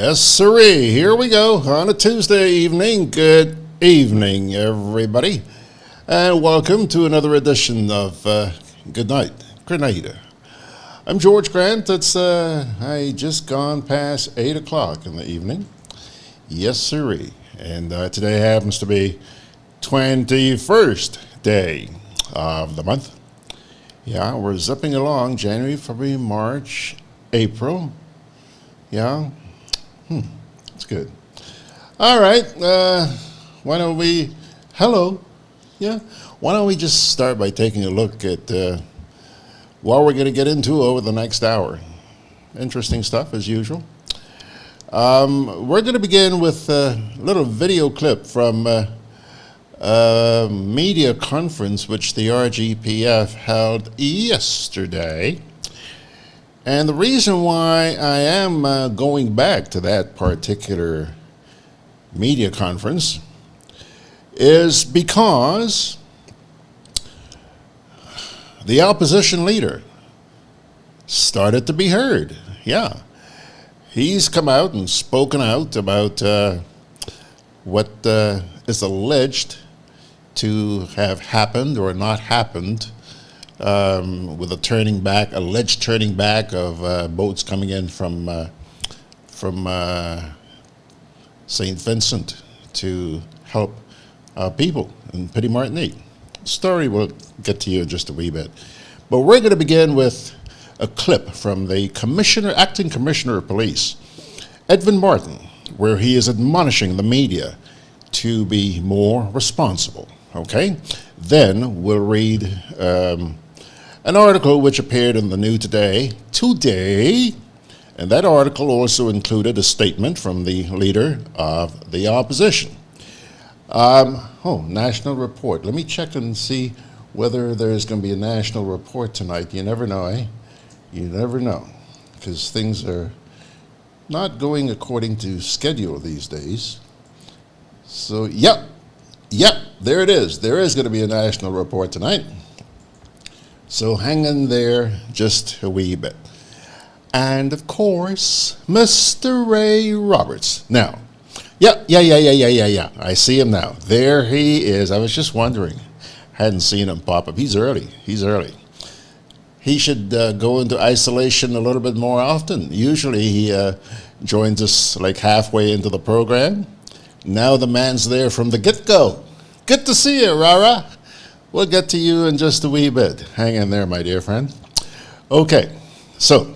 Yes, sirree. Here we go on a Tuesday evening. Good evening, everybody. And welcome to another edition of Guddnite, Grenada. I'm George Grant. It's I just gone past 8 o'clock in the evening. Yes, sirree. And today happens to be 21st day of the month. Yeah, we're zipping along. January, February, March, April. Yeah. That's good. All right. Why don't we, hello. Yeah. Why don't we just start by taking a look at what we're going to get into over the next hour. Interesting stuff as usual. We're going to begin with a little video clip from a media conference which the RGPF held yesterday. And the reason why I am going back to that particular media conference is because the opposition leader started to be heard. Yeah. He's come out and spoken out about what is alleged to have happened or not happened with a alleged turning back of boats coming in from St. Vincent to help people in Petite Martinique. Story will get to you in just a wee bit. But we're going to begin with a clip from the acting commissioner of police, Edwin Martin, where he is admonishing the media to be more responsible. Okay? Then we'll read an article which appeared in the New today, and that article also included a statement from the leader of the opposition. National report. Let me check and see whether there's going to be a national report tonight. You never know, eh? You never know, because things are not going according to schedule these days. So, yep, there it is. There is going to be a national report tonight. So hang in there just a wee bit. And of course, Mr. Ray Roberts. Now, yeah. I see him now. There he is. I was just wondering. Hadn't seen him pop up. He's early. He should go into isolation a little bit more often. Usually he joins us like halfway into the program. Now the man's there from the get-go. Good to see you, Rara. We'll get to you in just a wee bit. Hang in there, my dear friend. Okay, so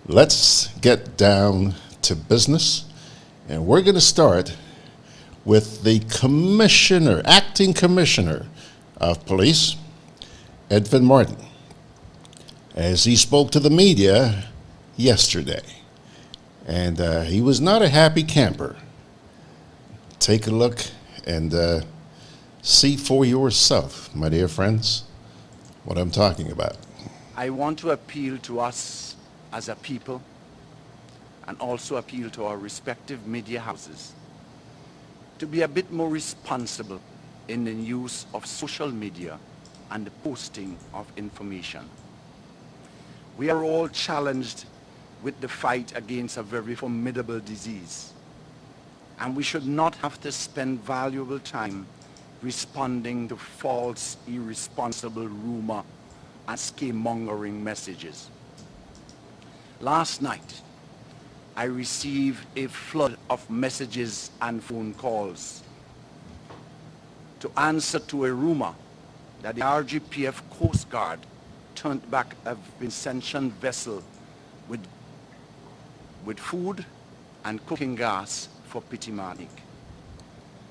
let's get down to business. And we're going to start with the acting commissioner of police, Edwin Martin, as he spoke to the media yesterday. And he was not a happy camper. Take a look and see for yourself, my dear friends, what I'm talking about. I want to appeal to us as a people and also appeal to our respective media houses to be a bit more responsible in the use of social media and the posting of information. We are all challenged with the fight against a very formidable disease, and we should not have to spend valuable time responding to false, irresponsible rumor and scaremongering messages. Last night, I received a flood of messages and phone calls to answer to a rumor that the RGPF Coast Guard turned back a Vincentian vessel with food and cooking gas for Petite Martinique.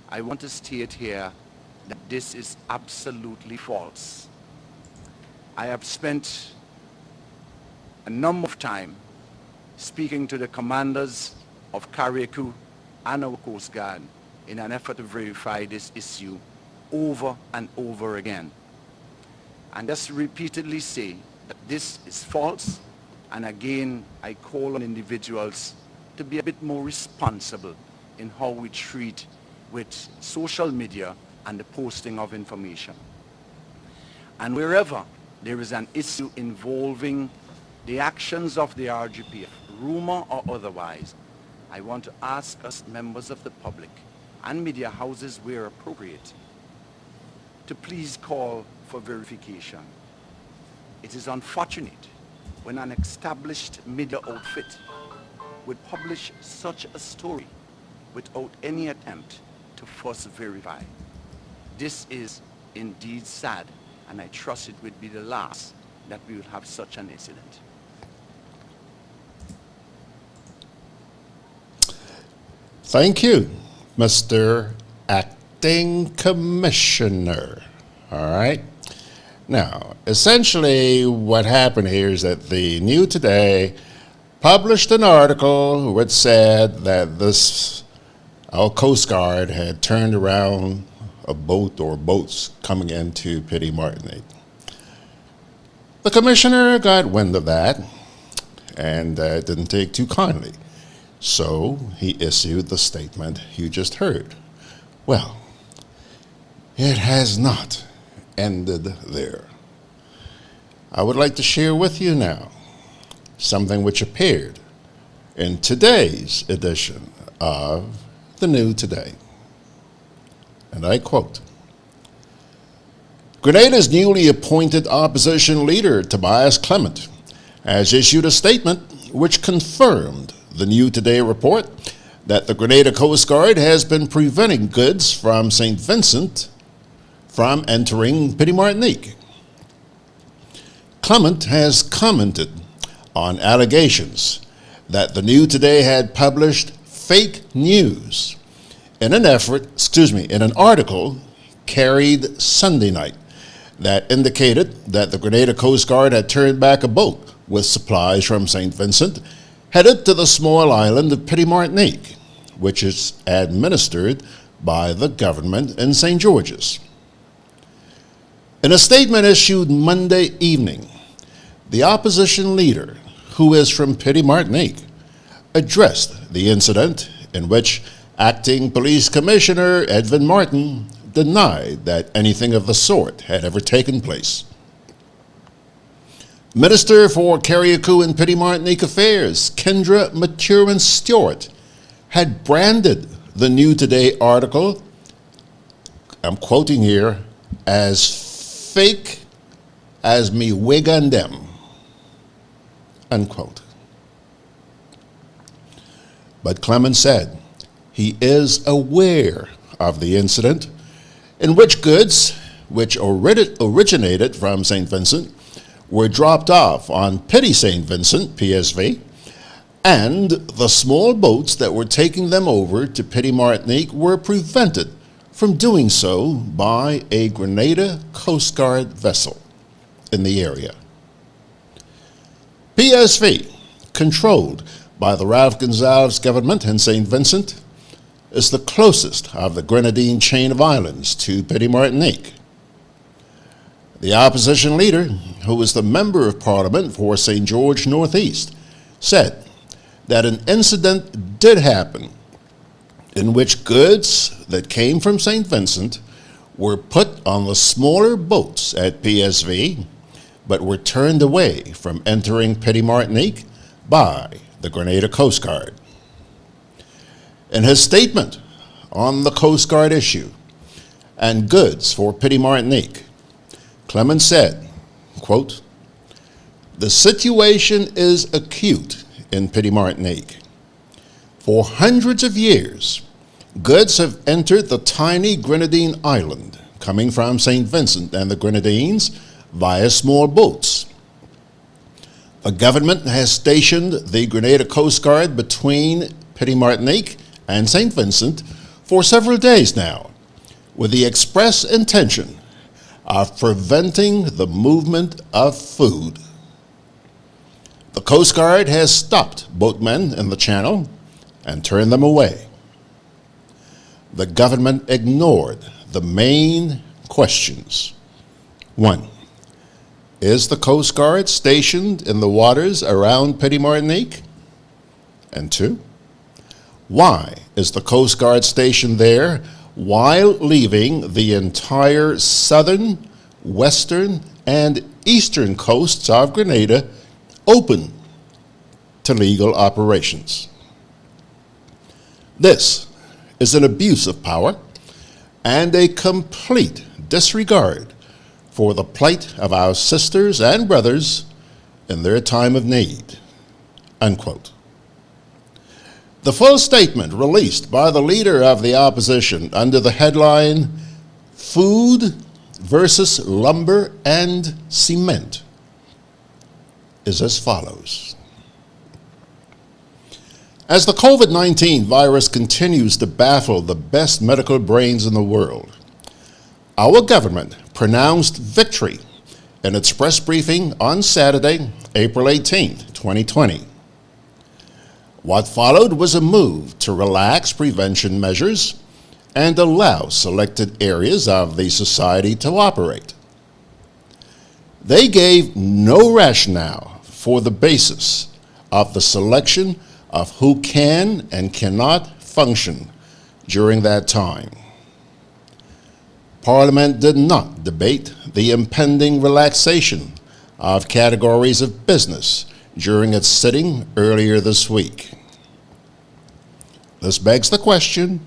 I want to state here that this is absolutely false. I have spent a number of time speaking to the commanders of Carriacou and our Coast Guard in an effort to verify this issue over and over again. And just repeatedly say that this is false, and again I call on individuals to be a bit more responsible in how we treat with social media and the posting of information. And wherever there is an issue involving the actions of the RGPF, rumor or otherwise, I want to ask us members of the public and media houses where appropriate to please call for verification. It is unfortunate when an established media outfit would publish such a story without any attempt to first verify. This is indeed sad, and I trust it would be the last that we will have such an incident. Thank you, Mr. Acting Commissioner. All right. Now, essentially what happened here is that the New Today published an article which said that our Coast Guard had turned around a boat or boats coming into Petite Martinique. The commissioner got wind of that and didn't take too kindly. So he issued the statement you just heard. Well, it has not ended there. I would like to share with you now something which appeared in today's edition of the New Today. And I quote, Grenada's newly appointed opposition leader, Tobias Clement, has issued a statement which confirmed the New Today report that the Grenada Coast Guard has been preventing goods from St. Vincent from entering Petite Martinique. Clement has commented on allegations that the New Today had published fake news in an article carried Sunday night that indicated that the Grenada Coast Guard had turned back a boat with supplies from St. Vincent headed to the small island of Petite Martinique, which is administered by the government in St. George's. In a statement issued Monday evening, the opposition leader, who is from Petite Martinique, addressed the incident in which Acting Police Commissioner Edwin Martin denied that anything of the sort had ever taken place. Minister for Carriacou and Petite Martinique Affairs, Kendra Maturin-Stewart, had branded the New Today article, I'm quoting here, as fake as me wig on them, unquote. But Clement said he is aware of the incident in which goods, which originated from St. Vincent, were dropped off on Petite St. Vincent, PSV, and the small boats that were taking them over to Petite Martinique were prevented from doing so by a Grenada Coast Guard vessel in the area. PSV, controlled by the Ralph Gonsalves government in St. Vincent, is the closest of the Grenadine chain of islands to Petite Martinique. The opposition leader, who is the Member of Parliament for St. George Northeast, said that an incident did happen in which goods that came from St. Vincent were put on the smaller boats at PSV, but were turned away from entering Petite Martinique by the Grenada Coast Guard. In his statement on the Coast Guard issue and goods for Petite Martinique, Clement said, quote, the situation is acute in Petite Martinique. For hundreds of years, goods have entered the tiny Grenadine island, coming from St. Vincent and the Grenadines via small boats. The government has stationed the Grenada Coast Guard between Petite Martinique and St. Vincent for several days now, with the express intention of preventing the movement of food. The Coast Guard has stopped boatmen in the channel and turned them away. The government ignored the main questions. 1. Is the Coast Guard stationed in the waters around Petite Martinique? And 2. Why is the Coast Guard stationed there while leaving the entire southern, western, and eastern coasts of Grenada open to legal operations? This is an abuse of power and a complete disregard for the plight of our sisters and brothers in their time of need." Unquote. The full statement released by the leader of the opposition under the headline, "Food versus Lumber and Cement," is as follows. As the COVID-19 virus continues to baffle the best medical brains in the world, our government pronounced victory in its press briefing on Saturday, April 18, 2020. What followed was a move to relax prevention measures and allow selected areas of the society to operate. They gave no rationale for the basis of the selection of who can and cannot function during that time. Parliament did not debate the impending relaxation of categories of business during its sitting earlier this week. This begs the question,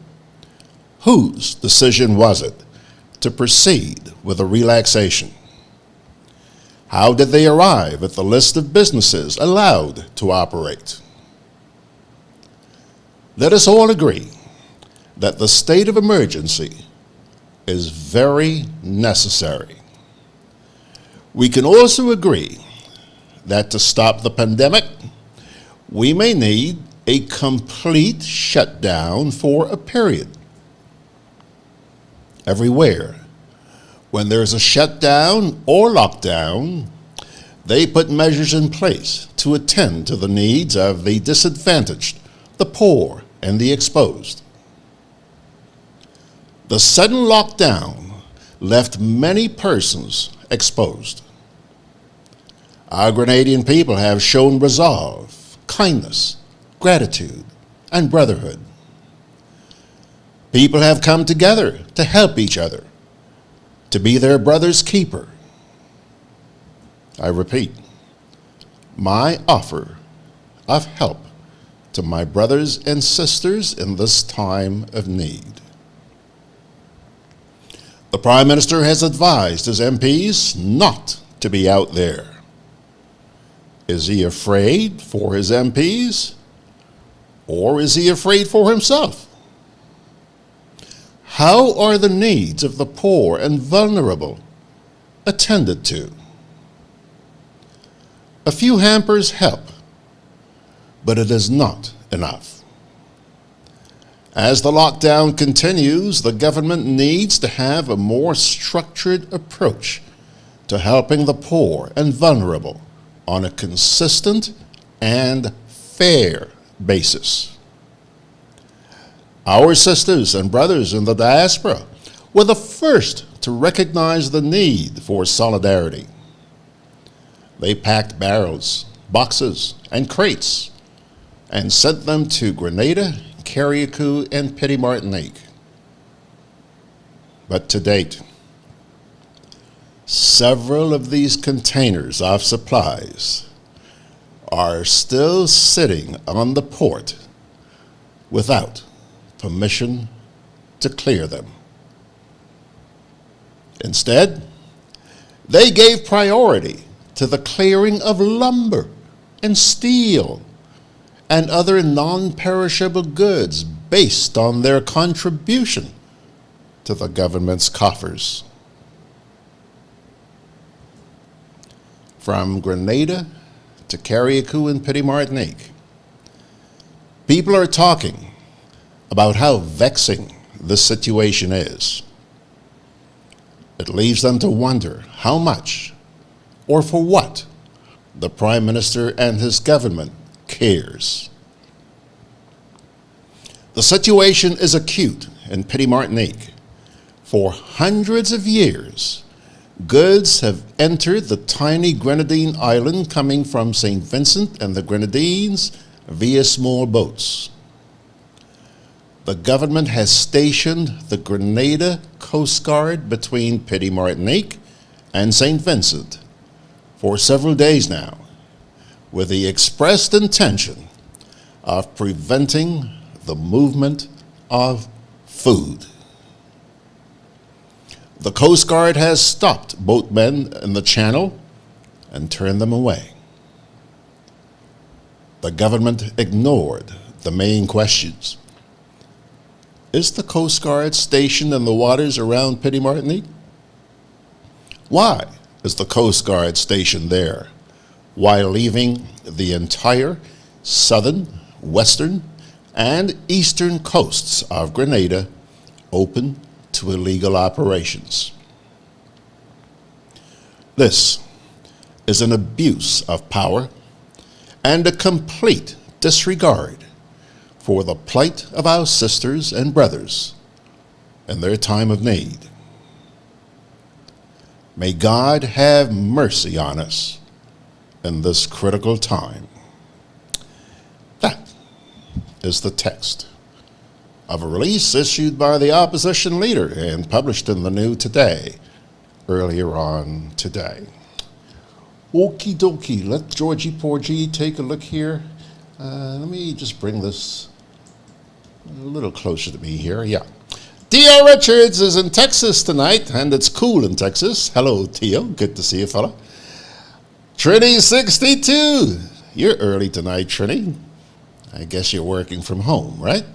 whose decision was it to proceed with a relaxation? How did they arrive at the list of businesses allowed to operate? Let us all agree that the state of emergency is very necessary. We can also agree that to stop the pandemic, we may need a complete shutdown for a period. Everywhere, when there's a shutdown or lockdown, they put measures in place to attend to the needs of the disadvantaged, the poor, and the exposed. The sudden lockdown left many persons exposed. Our Grenadian people have shown resolve, kindness, gratitude, and brotherhood. People have come together to help each other, to be their brother's keeper. I repeat, my offer of help to my brothers and sisters in this time of need. The Prime Minister has advised his MPs not to be out there. Is he afraid for his MPs, or is he afraid for himself? How are the needs of the poor and vulnerable attended to? A few hampers help, but it is not enough. As the lockdown continues, the government needs to have a more structured approach to helping the poor and vulnerable on a consistent and fair basis. Our sisters and brothers in the diaspora were the first to recognize the need for solidarity. They packed barrels, boxes, and crates and sent them to Grenada, Carriacou, and Petite Martinique. But to date, several of these containers of supplies are still sitting on the port without permission to clear them. Instead, they gave priority to the clearing of lumber and steel and other non-perishable goods based on their contribution to the government's coffers. From Grenada to Carriacou and Petite Martinique, people are talking about how vexing this situation is. It leaves them to wonder how much or for what the Prime Minister and his government cares. The situation is acute in Petite Martinique. For hundreds of years, goods have entered the tiny Grenadine island coming from St. Vincent and the Grenadines via small boats. The government has stationed the Grenada Coast Guard between Petite Martinique and St. Vincent for several days now, with the expressed intention of preventing the movement of food. The Coast Guard has stopped boatmen in the channel and turned them away. The government ignored the main questions. Is the Coast Guard stationed in the waters around Petite Martinique? Why is the Coast Guard stationed there while leaving the entire southern, western, and eastern coasts of Grenada open to illegal operations? This is an abuse of power and a complete disregard for the plight of our sisters and brothers in their time of need. May God have mercy on us in this critical time. That is the text of a release issued by the opposition leader and published in the New Today earlier on today. Okie dokie, let Georgie Porgy take a look here. Let me just bring this a little closer to me here. Yeah. Theo Richards is in Texas tonight, and it's cool in Texas. Hello, Theo. Good to see you, fella. Trini62. You're early tonight, Trini. I guess you're working from home, right?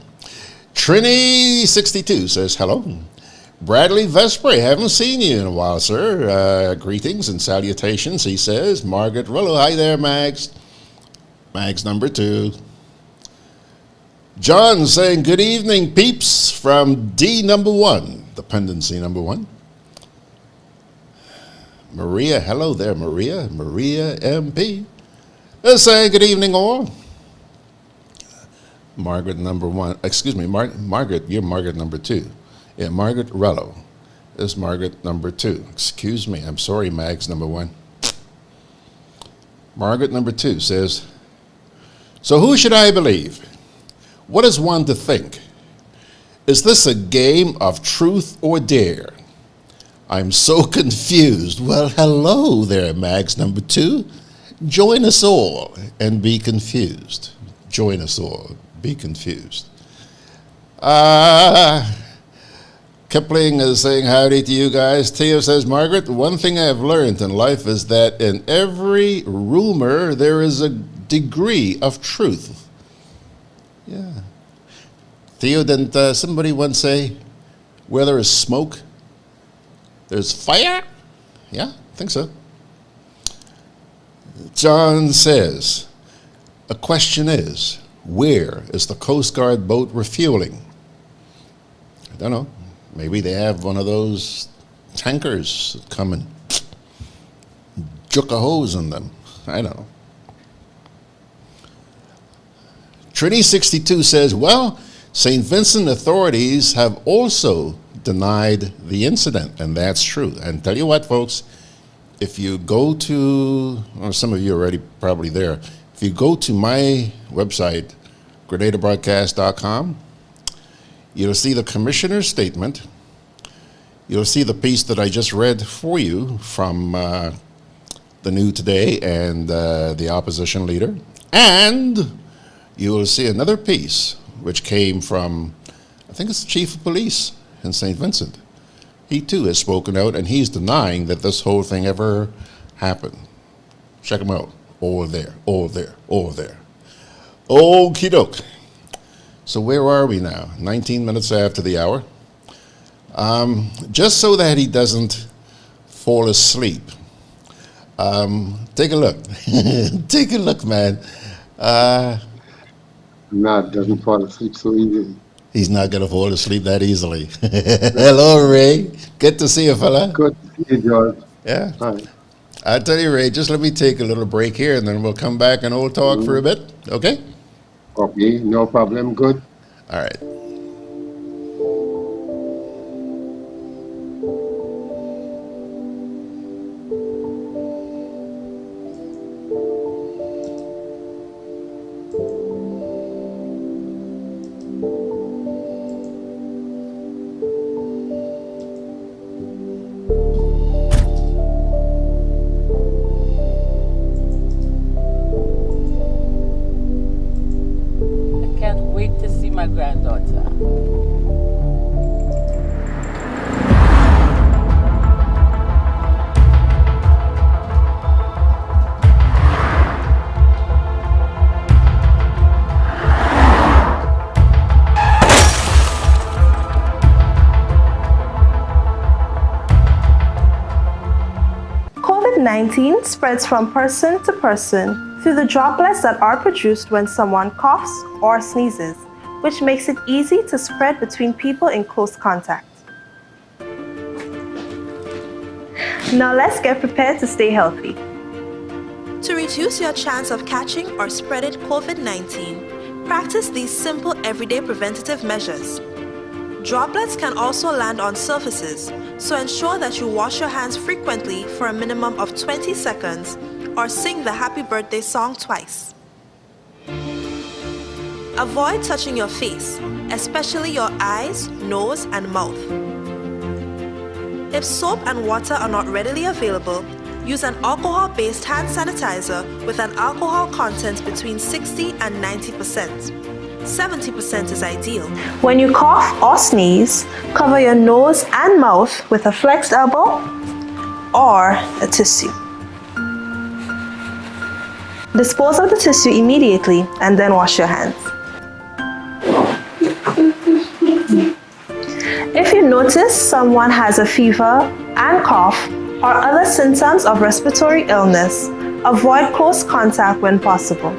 Trini62 says hello. Bradley Vesprey, haven't seen you in a while, sir. Greetings and salutations, he says. Margaret Rollo, hi there, Mags. Mags number 2. John saying, good evening, peeps, from D number 1, dependency number 1. Maria, hello there, Maria. Maria MP. Saying, good evening, all. Margaret number 1, excuse me, Margaret, you're Margaret number 2. Yeah, Margaret Rello is Margaret number 2. Excuse me, I'm sorry, Mags number 1. Margaret number 2 says, so who should I believe? What is one to think? Is this a game of truth or dare? I'm so confused. Well, hello there, Mags number 2. Join us all and be confused. Join us all, be confused. Kipling is saying howdy to you guys. Theo says, Margaret, one thing I've learned in life is that in every rumor there is a degree of truth. Yeah. Theo, didn't somebody once say, where there is smoke, there's fire? Yeah, I think so. John says, a question is, where is the Coast Guard boat refueling? I don't know. Maybe they have one of those tankers that come and juke a hose in them. I don't know. Trini62 says, well, St. Vincent authorities have also denied the incident, and that's true. And tell you what, folks, if you go to, or some of you are already probably there, if you go to my website, GRENADABROADCAST.com, you'll see the commissioner's statement. You'll see the piece that I just read for you from the New Today and the opposition leader. And you will see another piece which came from, I think it's the chief of police in St. Vincent. He too has spoken out, and he's denying that this whole thing ever happened. Check him out. All there, all there, all there. Okie doke. So where are we now? 19 minutes after the hour. Just so that he doesn't fall asleep, take a look. Take a look, man. Not doesn't fall asleep so easily. He's not going to fall asleep that easily. Hello, Ray. Good to see you, fella. Good to see you, George. Yeah. Hi. I tell you, Ray, just let me take a little break here, and then we'll come back and we'll talk for a bit. Okay? Okay, no problem. Good. All right. My COVID-19 spreads from person to person through the droplets that are produced when someone coughs or sneezes, which makes it easy to spread between people in close contact. Now let's get prepared to stay healthy. To reduce your chance of catching or spreading COVID-19, practice these simple everyday preventative measures. Droplets can also land on surfaces, so ensure that you wash your hands frequently for a minimum of 20 seconds or sing the happy birthday song twice. Avoid touching your face, especially your eyes, nose, and mouth. If soap and water are not readily available, use an alcohol-based hand sanitizer with an alcohol content between 60 and 90%. 70% is ideal. When you cough or sneeze, cover your nose and mouth with a flexed elbow or a tissue. Dispose of the tissue immediately and then wash your hands. If you notice someone has a fever and cough or other symptoms of respiratory illness, avoid close contact when possible.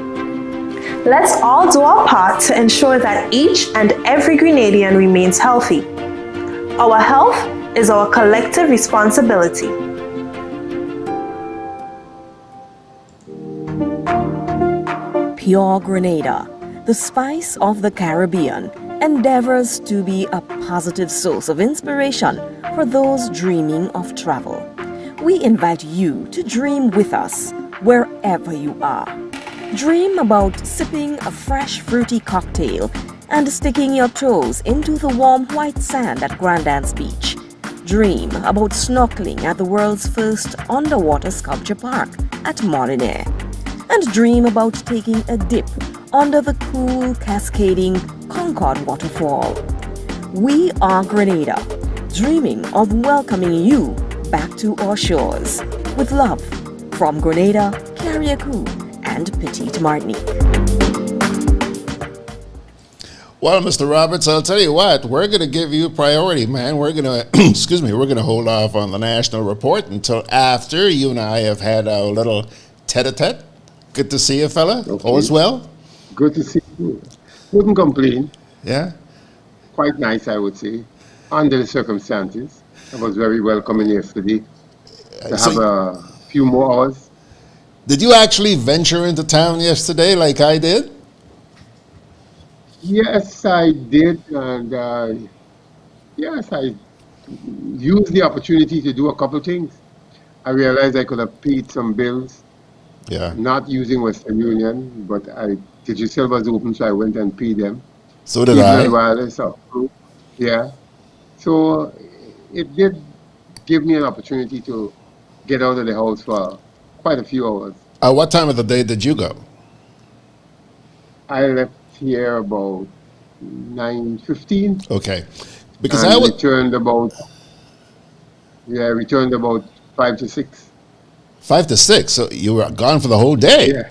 Let's all do our part to ensure that each and every Grenadian remains healthy. Our health is our collective responsibility. Pure Grenada, the spice of the Caribbean, endeavors to be a positive source of inspiration for those dreaming of travel. We invite you to dream with us wherever you are. Dream about sipping a fresh fruity cocktail and sticking your toes into the warm white sand at Grandad's Beach. Dream about snorkeling at the world's first underwater sculpture park at Molinaire. And dream about taking a dip under the cool, cascading Concord waterfall. We are Grenada, dreaming of welcoming you back to our shores. With love, from Grenada, Carriacou, and Petite Martinique. Well, Mr. Roberts, I'll tell you what, we're going to give you priority, man. We're going to, excuse me, we're going to hold off on the national report until after you and I have had our little tete-a-tete. Good to see you, fella. Okay. All's well? Good to see you. Wouldn't complain. Yeah? Quite nice, I would say, under the circumstances. I was very welcoming yesterday to have a few more hours. Did you actually venture into town yesterday like I did? Yes, I did, and yes, I used the opportunity to do a couple things. I realized I could have paid some bills, not using Western Union, but Digital was open, so I went and paid them. So did I. Wireless, yeah. So it did give me an opportunity to get out of the house for quite a few hours. What time of the day did you go? I left here about 9:15. Okay, because and I was returned about 5 to 6. 5 to 6. So you were gone for the whole day. Yeah.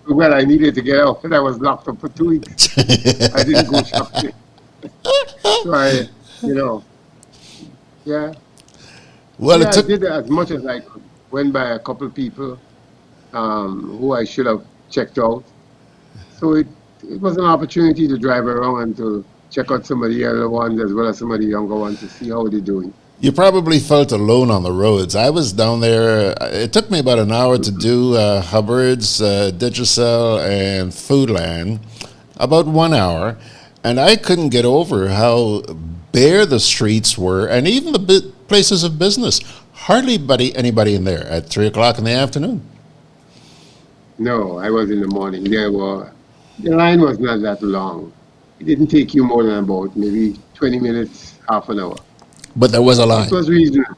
Well, I needed to get out, and I was locked up for 2 weeks. I didn't go shopping. So yeah. Well, yeah, it took. I did as much as I could. Went by a couple people who I should have checked out. So it was an opportunity to drive around and to check out some of the other ones as well as some of the younger ones to see how they're doing. You probably felt alone on the roads. I was down there. It took me about an hour to do Hubbard's, Digicel, and Foodland. About 1 hour. And I couldn't get over how bare the streets were and even the places of business. Hardly anybody in there at 3 o'clock in the afternoon. No, I was in the morning. The line was not that long. It didn't take you more than about maybe 20 minutes, half an hour. But there was a line. It was reasonable.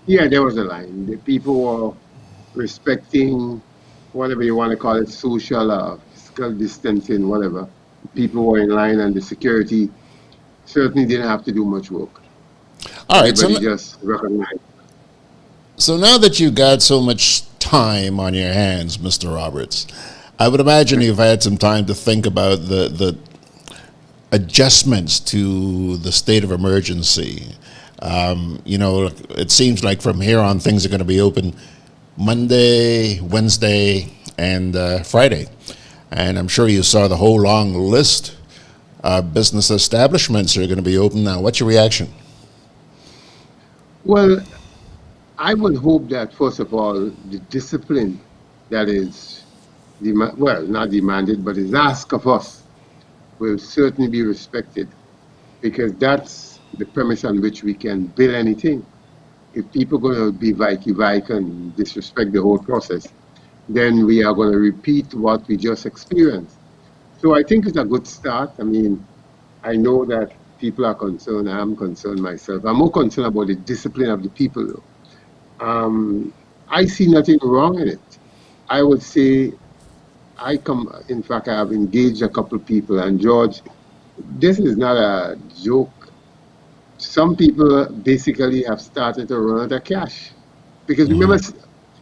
Yeah, there was a line. The people were respecting whatever you want to call it, social or physical distancing, whatever. people were in line, and the security certainly didn't have to do much work. All right, Everybody just recognized. So now that you've got so much time on your hands, Mr. Roberts, I would imagine you've had some time to think about the adjustments to the state of emergency. It seems like from here on things are going to be open Monday, Wednesday, and Friday. And I'm sure you saw the whole long list of business establishments are going to be open now. What's your reaction? Well, I would hope that, first of all, the discipline that is, not demanded, but is asked of us will certainly be respected, because that's the premise on which we can build anything. If people are going to be vike and disrespect the whole process, then we are going to repeat what we just experienced. So I think it's a good start. I mean, I know that people are concerned. I'm concerned myself. I'm more concerned about the discipline of the people, though. I see nothing wrong in it. I would say in fact, I have engaged a couple of people, and George, this is not a joke. Some people basically have started to run out of cash. Because remember,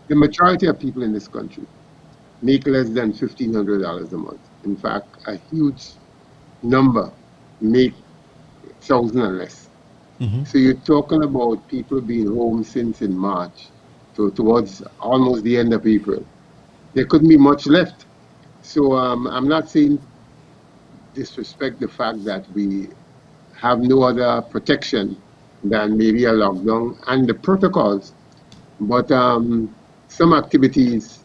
the majority of people in this country make less than $1,500 a month. In fact, a huge number make $1,000 or less. So you're talking about people being home since in March, so towards almost the end of April. There couldn't be much left. So I'm not saying disrespect the fact that we have no other protection than maybe a lockdown and the protocols. But some activities,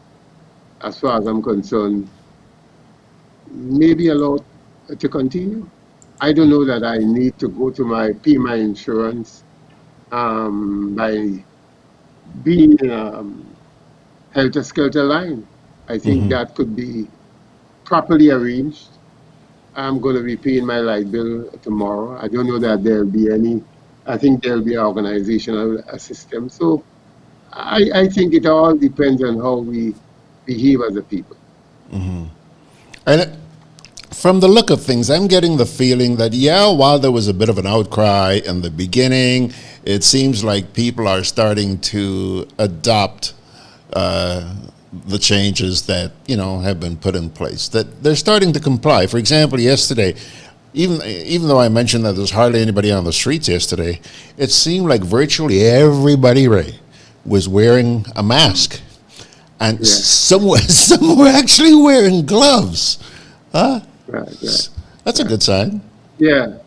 as far as I'm concerned, may be allowed to continue. I don't know that I need to go to pay my insurance by being in a helter-skelter line. I think that could be properly arranged. I'm going to be paying my light bill tomorrow. I don't know that there'll be any. I think there'll be an organizational system. So I think it all depends on how we behave as a people. And from the look of things, I'm getting the feeling that, while there was a bit of an outcry in the beginning, it seems like people are starting to adopt the changes that, have been put in place, that they're starting to comply. For example, yesterday, even though I mentioned that there's hardly anybody on the streets yesterday, it seemed like virtually everybody, Ray, was wearing a mask. And some were actually wearing gloves. Huh? Right. That's a good sign. Yeah.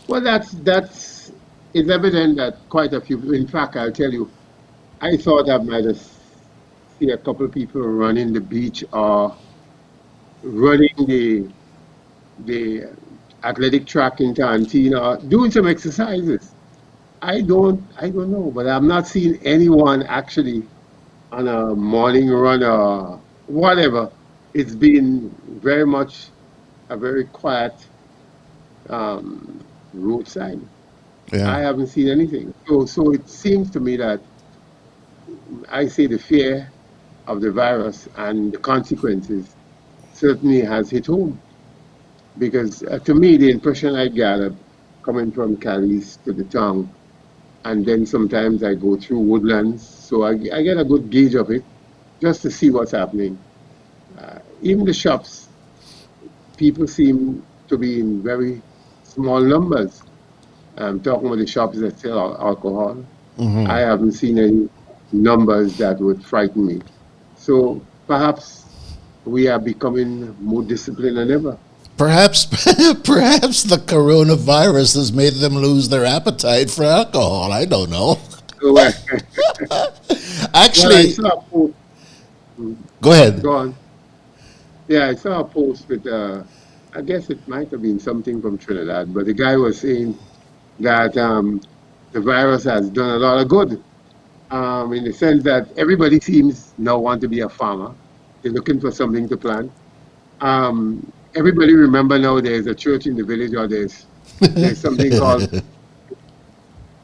Well, it's evident that quite a few. In fact, I'll tell you, I thought I might have seen a couple of people running the beach or running the athletic track in Tantina, doing some exercises. I don't know, but I'm not seeing anyone actually on a morning run or whatever. It's been very much a very quiet roadside. I haven't seen anything. So it seems to me that I say the fear of the virus and the consequences certainly has hit home. Because to me, the impression I gather coming from Cali's to the town, and then sometimes I go through woodlands, so I get a good gauge of it just to see what's happening. Even the shops, people seem to be in very small numbers. I'm talking about the shops that sell alcohol. I haven't seen any numbers that would frighten me. So perhaps we are becoming more disciplined than ever. Perhaps the coronavirus has made them lose their appetite for alcohol. I don't know. Actually, well, I saw a post. Go ahead. Go on. Yeah, I saw a post with, I guess it might have been something from Trinidad, but the guy was saying that the virus has done a lot of good, in the sense that everybody seems now want to be a farmer. They're looking for something to plant. Everybody remember now there's a church in the village, or there's something called,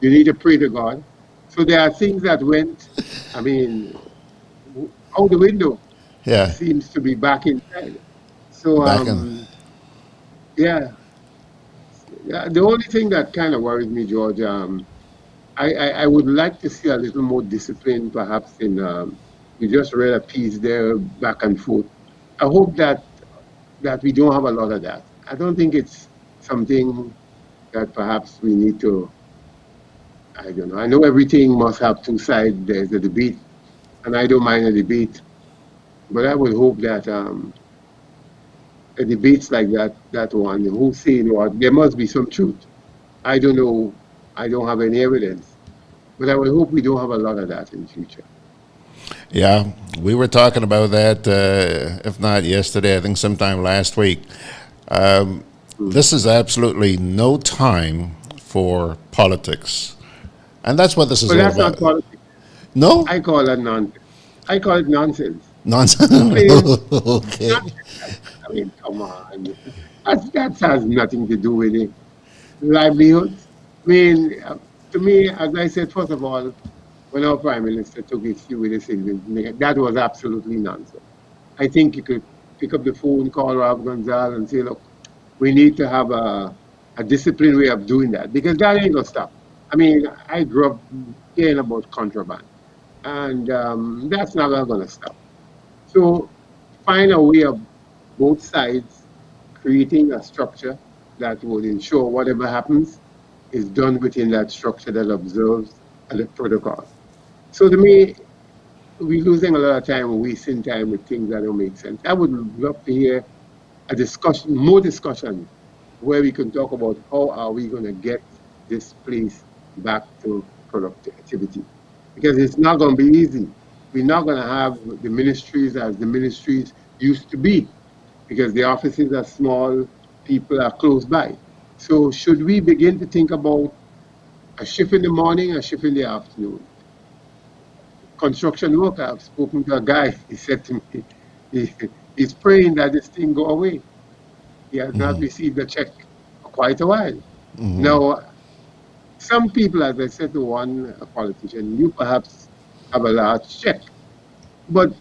you need to pray to God. So there are things that went, out the window. Yeah. Seems to be back inside. So Yeah. Yeah. The only thing that kind of worries me, George, I would like to see a little more discipline, perhaps in. You just read a piece there, back and forth. I hope that we don't have a lot of that. I don't think it's something that perhaps we need to. I don't know. I know everything must have two sides. There's a debate, and I don't mind a debate, but I would hope that a debates like that one, who's saying what, there must be some truth. I don't know. I don't have any evidence, but I would hope we don't have a lot of that in the future. Yeah, we were talking about that, if not yesterday, I think sometime last week. This is absolutely no time for politics. And that's what this is But all that's not about. politics. No? I call that nonsense. I call it nonsense. Nonsense. Plain Okay. nonsense. I mean, come on. That has nothing to do with it. Livelihoods. I mean, to me, as I said, first of all, when our Prime Minister took issue with this, that was absolutely nonsense. I think you could pick up the phone, call Rob Gonzalez and say, look, we need to have a disciplined way of doing that, because that ain't going to stop. I mean, I grew up hearing about contraband, and that's not going to stop. So find a way of both sides creating a structure that would ensure whatever happens is done within that structure that observes the protocol. So to me, we're losing a lot of time, wasting time with things that don't make sense. I would love to hear a discussion, more discussion, where we can talk about how are we going to get this place back to productivity. Because it's not going to be easy. We're not going to have the ministries as the ministries used to be, because the offices are small, people are close by. So should we begin to think about a shift in the morning, a shift in the afternoon? Construction worker, I've spoken to a guy, he said to me, he's praying that this thing go away. He has not received a check for quite a while. Now, some people, as I said to one politician, you perhaps have a large check, but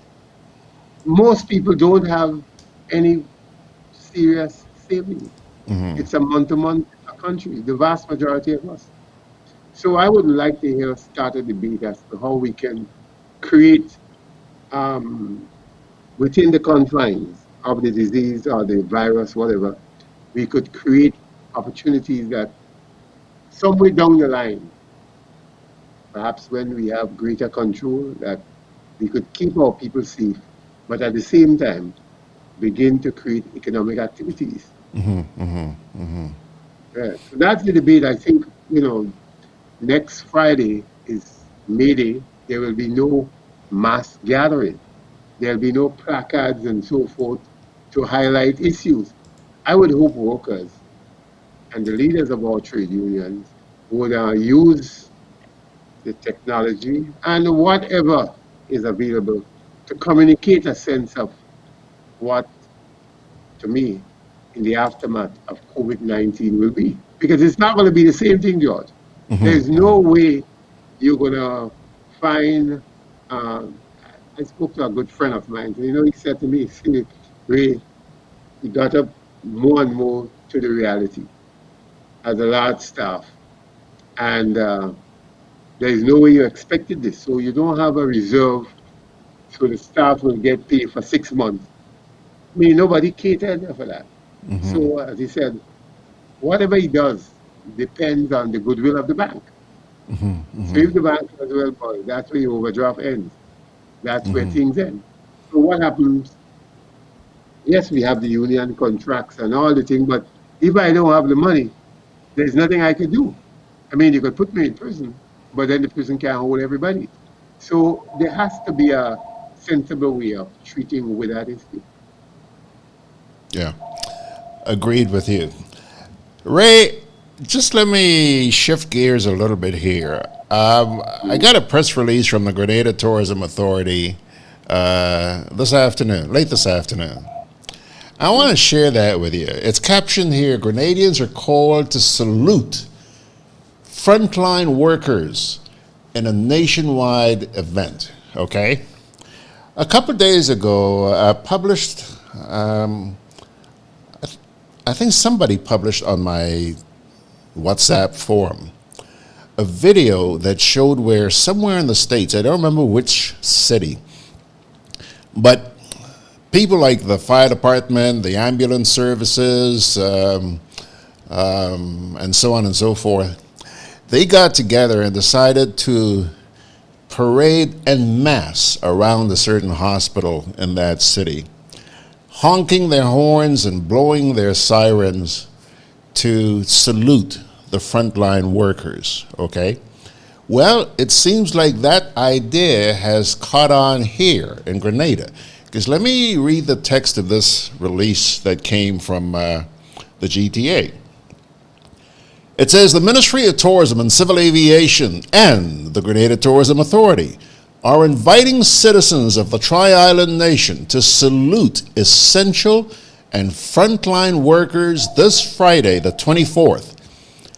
most people don't have any serious savings. It's a month-to-month country, the vast majority of us. So I would like to hear start a debate as to how we can create within the confines of the disease or the virus, whatever, we could create opportunities that somewhere down the line, perhaps when we have greater control, that we could keep our people safe, but at the same time, begin to create economic activities. Yeah. So that's the debate. I think, next Friday is May Day. There will be no mass gathering. There'll be no placards and so forth to highlight issues. I would hope workers and the leaders of our trade unions would use the technology and whatever is available to communicate a sense of what, to me, in the aftermath of COVID-19 will be. Because it's not going to be the same thing, George. There's no way you're going to find... I spoke to a good friend of mine. He said to me, Ray, he got up more and more to the reality as a large staff. And there is no way you expected this. So you don't have a reserve, so the staff will get paid for 6 months. I mean, nobody catered for that. So, as he said, whatever he does depends on the goodwill of the bank. So if the bank does well, boy, that's where your overdraft ends. That's where things end. So what happens? Yes, we have the union contracts and all the things, but if I don't have the money, there's nothing I can do. I mean, you could put me in prison, but then the prison can't hold everybody. So there has to be a sensible way of treating with that issue. Yeah, agreed with you. Ray, just let me shift gears a little bit here. I got a press release from the Grenada Tourism Authority late this afternoon. I want to share that with you. It's captioned here, Grenadians are called to salute frontline workers in a nationwide event, okay? A couple of days ago, I published I think somebody published on my WhatsApp forum a video that showed where somewhere in the States, I don't remember which city, but people like the fire department, the ambulance services, and so on and so forth, they got together and decided to parade en masse around a certain hospital in that city, honking their horns and blowing their sirens to salute the frontline workers, okay? Well, it seems like that idea has caught on here in Grenada. Because let me read the text of this release that came from the GTA. It says, the Ministry of Tourism and Civil Aviation and the Grenada Tourism Authority are inviting citizens of the Tri-Island Nation to salute essential and frontline workers this Friday, the 24th,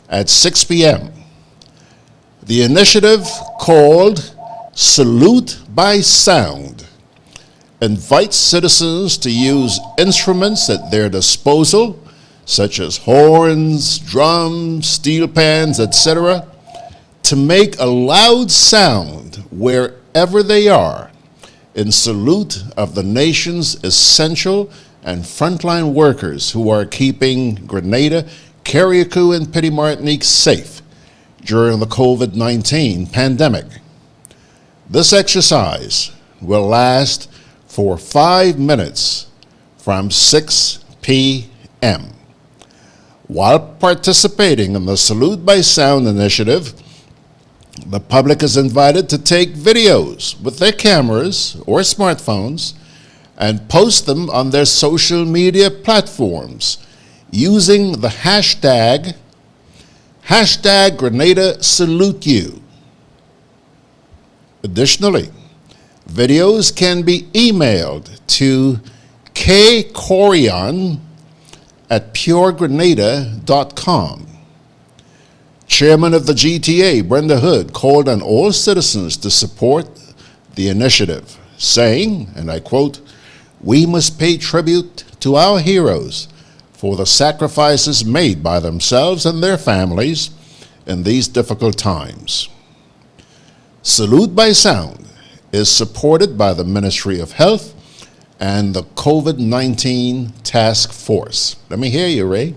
at 6 p.m. The initiative, called Salute by Sound, invites citizens to use instruments at their disposal, such as horns, drums, steel pans, etc., to make a loud sound wherever they are in salute of the nation's essential and frontline workers who are keeping Grenada, Carriacou, and Petite Martinique safe during the COVID-19 pandemic. This exercise will last for 5 minutes from 6 p.m. While participating in the Salute by Sound initiative, the public is invited to take videos with their cameras or smartphones and post them on their social media platforms using the hashtag Grenada Salute You. Additionally, videos can be emailed to kcorion@puregrenada.com. Chairman of the GTA, Brenda Hood, called on all citizens to support the initiative, saying, and I quote, "We must pay tribute to our heroes for the sacrifices made by themselves and their families in these difficult times." Salute by Sound is supported by the Ministry of Health and the COVID-19 Task Force. Let me hear you, Ray.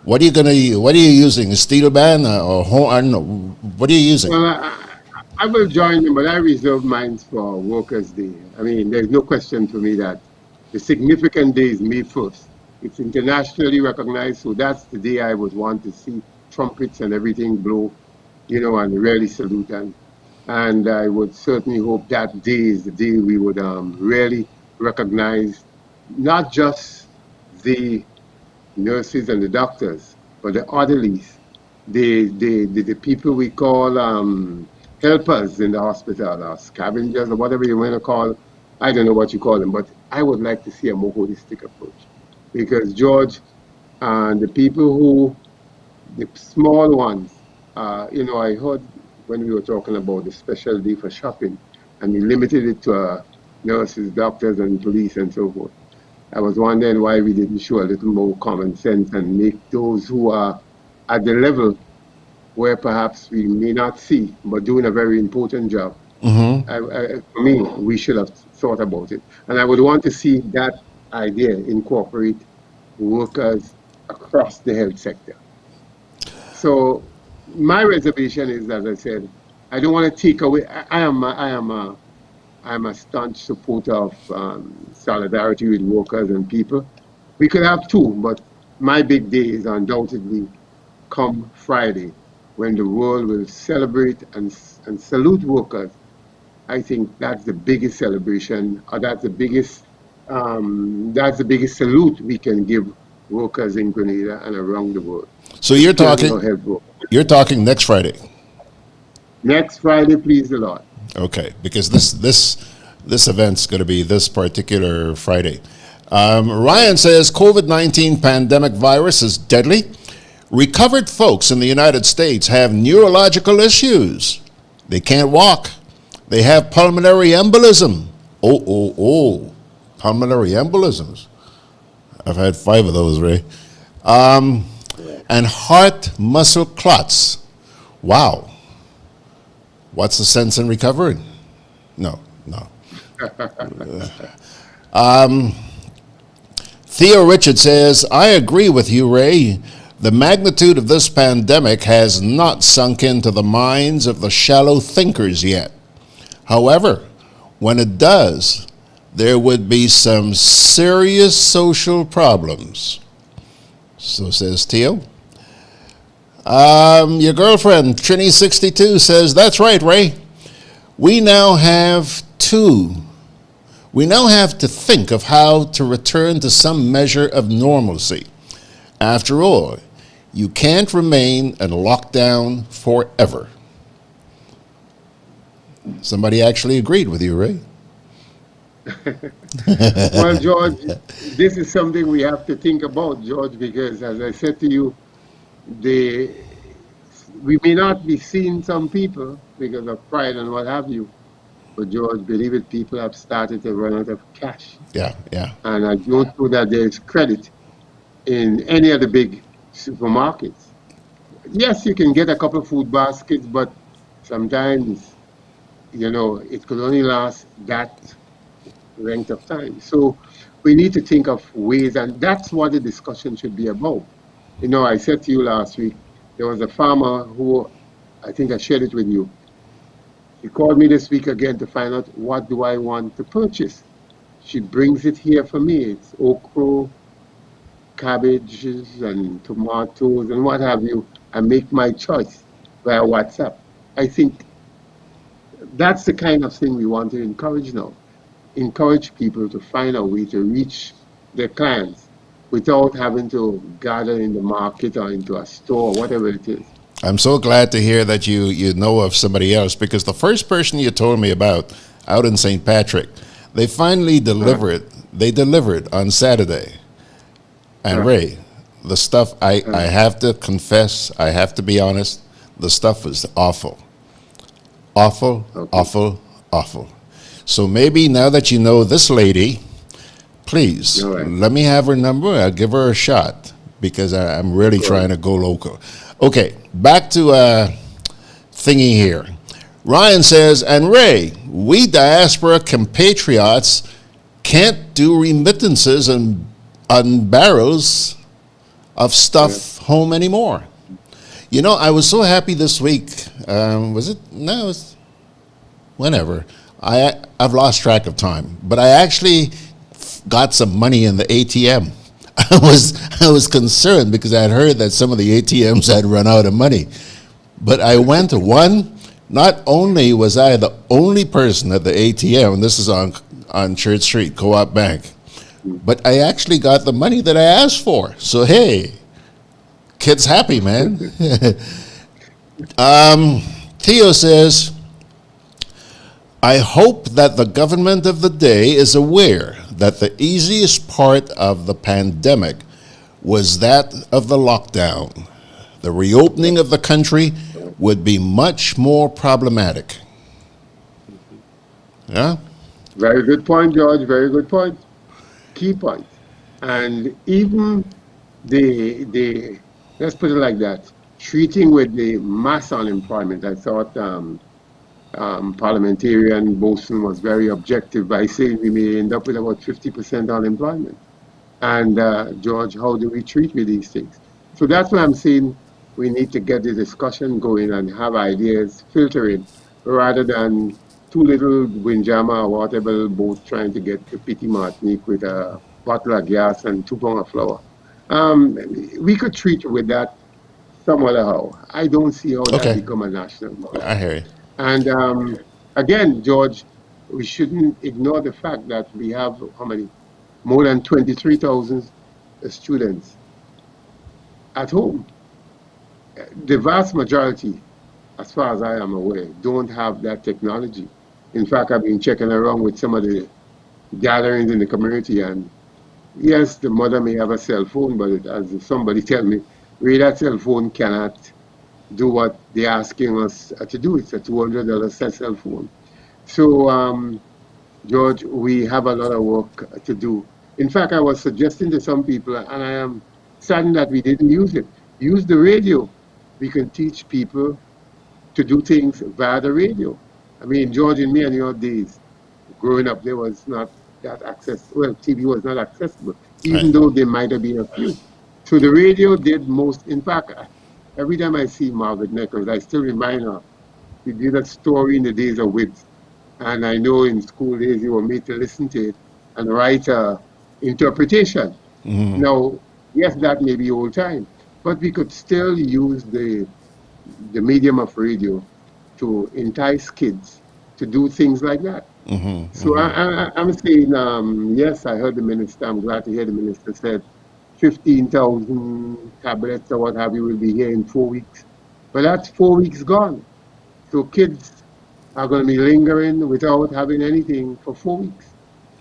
What are you using? A steel band or horn? I don't know. What are you using? Well, I will join them, but I reserve mine for Workers' Day. I mean, there's no question for me that the significant day is May 1st. It's internationally recognized, so that's the day I would want to see trumpets and everything blow, and really salute them. And I would certainly hope that day is the day we would really recognize not just the nurses and the doctors, but the orderlies, the people we call helpers in the hospital, or scavengers, or whatever you want to call. I don't know what you call them, but I would like to see a more holistic approach. Because George, the people the small ones, I heard when we were talking about the special day for shopping, and we limited it to nurses, doctors, and police, and so forth. I was wondering why we didn't show a little more common sense and make those who are at the level where perhaps we may not see, but doing a very important job. Mm-hmm. For me, we should have thought about it. And I would want to see that idea incorporate workers across the health sector. So my reservation is, as I said, I don't want to take away. I'm a staunch supporter of solidarity with workers and people. We could have two, but my big day is undoubtedly come Friday, when the world will celebrate and salute workers. I think that's the biggest celebration, or that's the biggest salute we can give workers in Grenada and around the world. So you're talking next Friday. Next Friday, please the Lord. Okay, because this event's going to be this particular Friday. Ryan says COVID-19 pandemic virus is deadly. Recovered folks in the United States have neurological issues. They can't walk. They have pulmonary embolism. Pulmonary embolisms. I've had 5 of those, Ray. And heart muscle clots. Wow. What's the sense in recovering? No. Theo Richard says, I agree with you, Ray. The magnitude of this pandemic has not sunk into the minds of the shallow thinkers yet. However, when it does, there would be some serious social problems. So says Theo. Your girlfriend, Trini62, says, that's right, Ray. We now have to think of how to return to some measure of normalcy. After all, you can't remain in lockdown forever. Somebody actually agreed with you, Ray. Well, George, this is something we have to think about, George, because as I said to you, we may not be seeing some people because of pride and what have you, but George, believe it, people have started to run out of cash. Yeah. And I don't know that there is credit in any of the big supermarkets. Yes, you can get a couple of food baskets, but sometimes, it could only last that length of time. So we need to think of ways, and that's what the discussion should be about. I said to you last week, there was a farmer who, I think I shared it with you. He called me this week again to find out what do I want to purchase. She brings it here for me. It's okra, cabbages, and tomatoes, and what have you. I make my choice via WhatsApp. I think that's the kind of thing we want to encourage now. Encourage people to find a way to reach their clients without having to gather in the market or into a store, whatever it is. I'm so glad to hear that you know of somebody else, because the first person you told me about out in St. Patrick, they finally delivered. They delivered on Saturday. And Ray, the stuff, I have to confess, I have to be honest, the stuff was awful. Awful. So maybe now that you know this lady, please, let me have her number. I'll give her a shot, because I'm really trying to go local. Okay, back to thingy here. Ryan says, and Ray, we diaspora compatriots can't do remittances on barrels of stuff home anymore. I was so happy this week. Was it? No, it was whenever. I've lost track of time, but I actually got some money in the ATM. I was concerned because I had heard that some of the ATMs had run out of money. But I went to one. Not only was I the only person at the ATM, and this is on Church Street, Co-op Bank, but I actually got the money that I asked for. So, hey, kid's happy, man. Theo says, I hope that the government of the day is aware that the easiest part of the pandemic was that of the lockdown. The reopening of the country would be much more problematic. Yeah? Very good point, George. Very good point. Key point. And even the let's put it like that, treating with the mass unemployment, I thought parliamentarian Bolson was very objective by saying we may end up with about 50% unemployment. And George, how do we treat with these things? So that's why I'm saying we need to get the discussion going and have ideas filtering, rather than two little windjammer or whatever boats trying to get to Petite Martinique with a bottle of gas and 2 pounds of flour. We could treat with that some other how. I don't see how that become a national model. I hear you. And again, George, we shouldn't ignore the fact that we have how many? More than 23,000 students at home. The vast majority, as far as I am aware, don't have that technology. In fact, I've been checking around with some of the gatherings in the community, and yes, the mother may have a cell phone, but as somebody tell me, really that cell phone cannot do what they're asking us to do. It's a $200 cell phone. So, George, we have a lot of work to do. In fact, I was suggesting to some people, and I am saddened that we didn't use it. Use the radio. We can teach people to do things via the radio. I mean, George and me and your days, growing up, there was not that access. Well, TV was not accessible, even though there might have been a few. So the radio did most. In fact, every time I see Margaret Nichols, I still remind her. She did a story in the days of wits. And I know in school days you were made to listen to it and write a interpretation. Mm-hmm. Now, yes, that may be old time, but we could still use the medium of radio to entice kids to do things like that. Mm-hmm. So I'm saying, yes, I heard the minister. I'm glad to hear the minister said 15,000 tablets or what have you will be here in 4 weeks. But that's 4 weeks gone. So kids are going to be lingering without having anything for 4 weeks.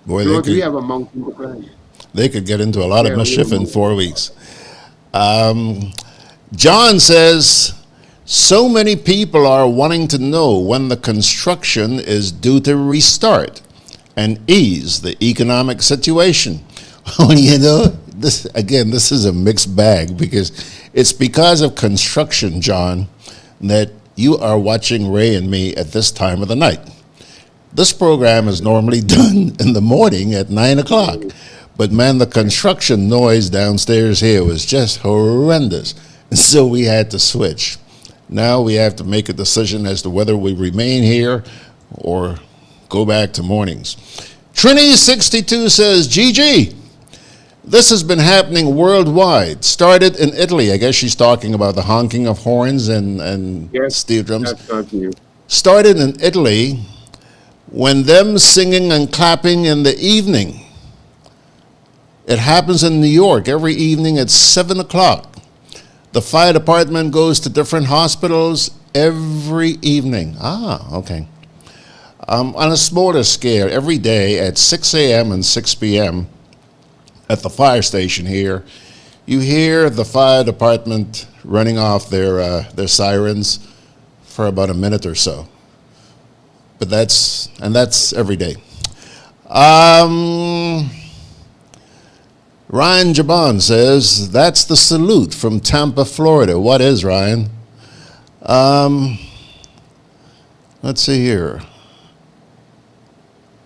Boy, so we have a mountain to climb. They could get into a lot of mischief in 4 weeks. John says, so many people are wanting to know when the construction is due to restart and ease the economic situation. Well, you know, this is a mixed bag because it's because of construction, John, that you are watching Ray and me at this time of the night. This program is normally done in the morning at 9 o'clock. But man, the construction noise downstairs here was just horrendous. And so we had to switch. Now we have to make a decision as to whether we remain here or go back to mornings. Trini62 says, GG, this has been happening worldwide. Started in Italy. I guess she's talking about the honking of horns and yes, steel drums. That's not you. Started in Italy when them singing and clapping in the evening. It happens in New York every evening at 7 o'clock. The fire department goes to different hospitals every evening. Okay. On a smaller scale, every day at 6 a.m. and 6 p.m. at the fire station here, you hear the fire department running off their sirens for about a minute or so. But that's every day. Ryan Jabon says, that's the salute from Tampa, Florida. What is, Ryan? Let's see here.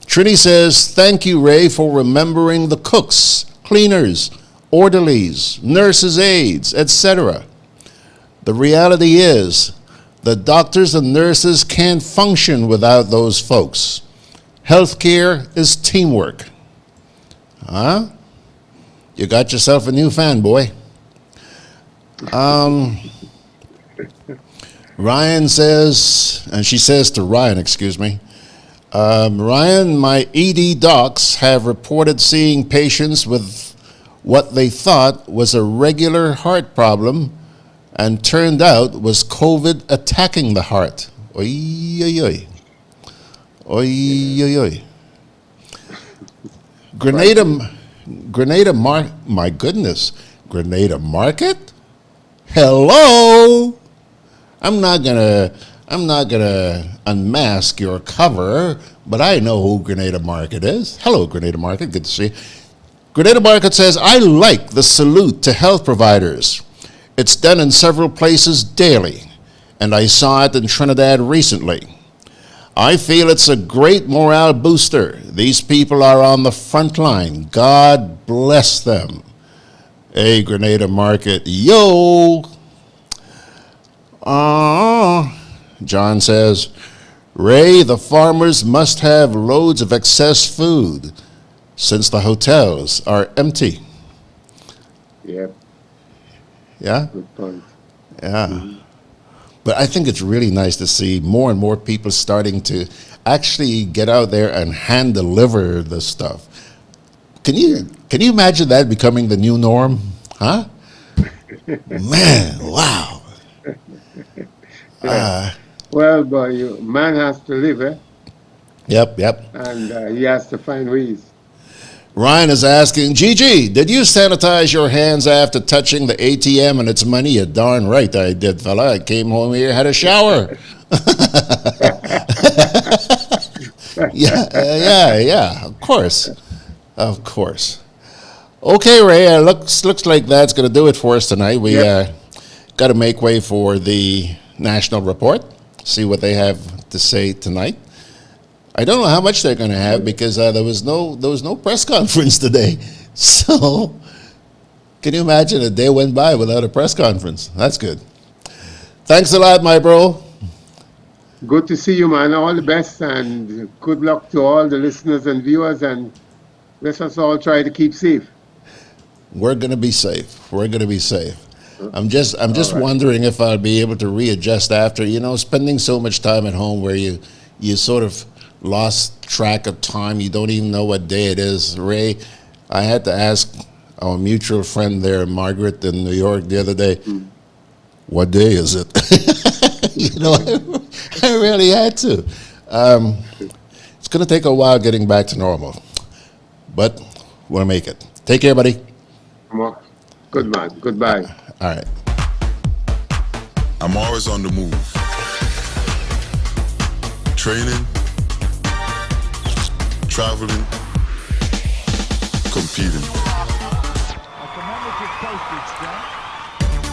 Trini says, thank you, Ray, for remembering the cooks, cleaners, orderlies, nurses' aides, etc. The reality is the doctors and nurses can't function without those folks. Healthcare is teamwork. Huh? You got yourself a new fan, boy. Ryan says, and she says to Ryan, excuse me, Ryan, my ED docs have reported seeing patients with what they thought was a regular heart problem and turned out was COVID attacking the heart. Oy, oy, oy. Oy, oy, oy. Grenada my goodness, Grenada Market? Hello? I'm not gonna unmask your cover, but I know who Grenada Market is. Hello, Grenada Market, good to see you. Grenada Market says, I like the salute to health providers. It's done in several places daily, and I saw it in Trinidad recently. I feel it's a great morale booster. These people are on the front line. God bless them. Hey, Grenada Market. Yo! John says, Ray, the farmers must have loads of excess food since the hotels are empty. Yep. Yeah? Good point. Yeah. Mm-hmm. But I think it's really nice to see more and more people starting to actually get out there and hand deliver the stuff. Can you imagine that becoming the new norm? Huh? Man, wow. Well, boy, man has to live, eh? Yep. And he has to find ways. Ryan is asking, Gigi, did you sanitize your hands after touching the ATM and its money? You're darn right I did, fella. I came home here, had a shower. Yeah, of course. Okay, Ray, looks like that's going to do it for us tonight. We got to make way for the national report, see what they have to say tonight. I don't know how much they're going to have because there was no press conference today. So can you imagine a day went by without a press conference? That's good. Thanks a lot, my bro. Good to see you, man. All the best and good luck to all the listeners and viewers, and let us all try to keep safe. We're going to be safe. We're going to be safe. I'm just wondering if I'll be able to readjust after, spending so much time at home where you sort of lost track of time. You don't even know what day it is. Ray, I had to ask our mutual friend there, Margaret, in New York the other day, what day is it? I really had to. It's going to take a while getting back to normal, but we'll make it. Take care, buddy. Good man. Goodbye. All right. I'm always on the move. Training, traveling, competing.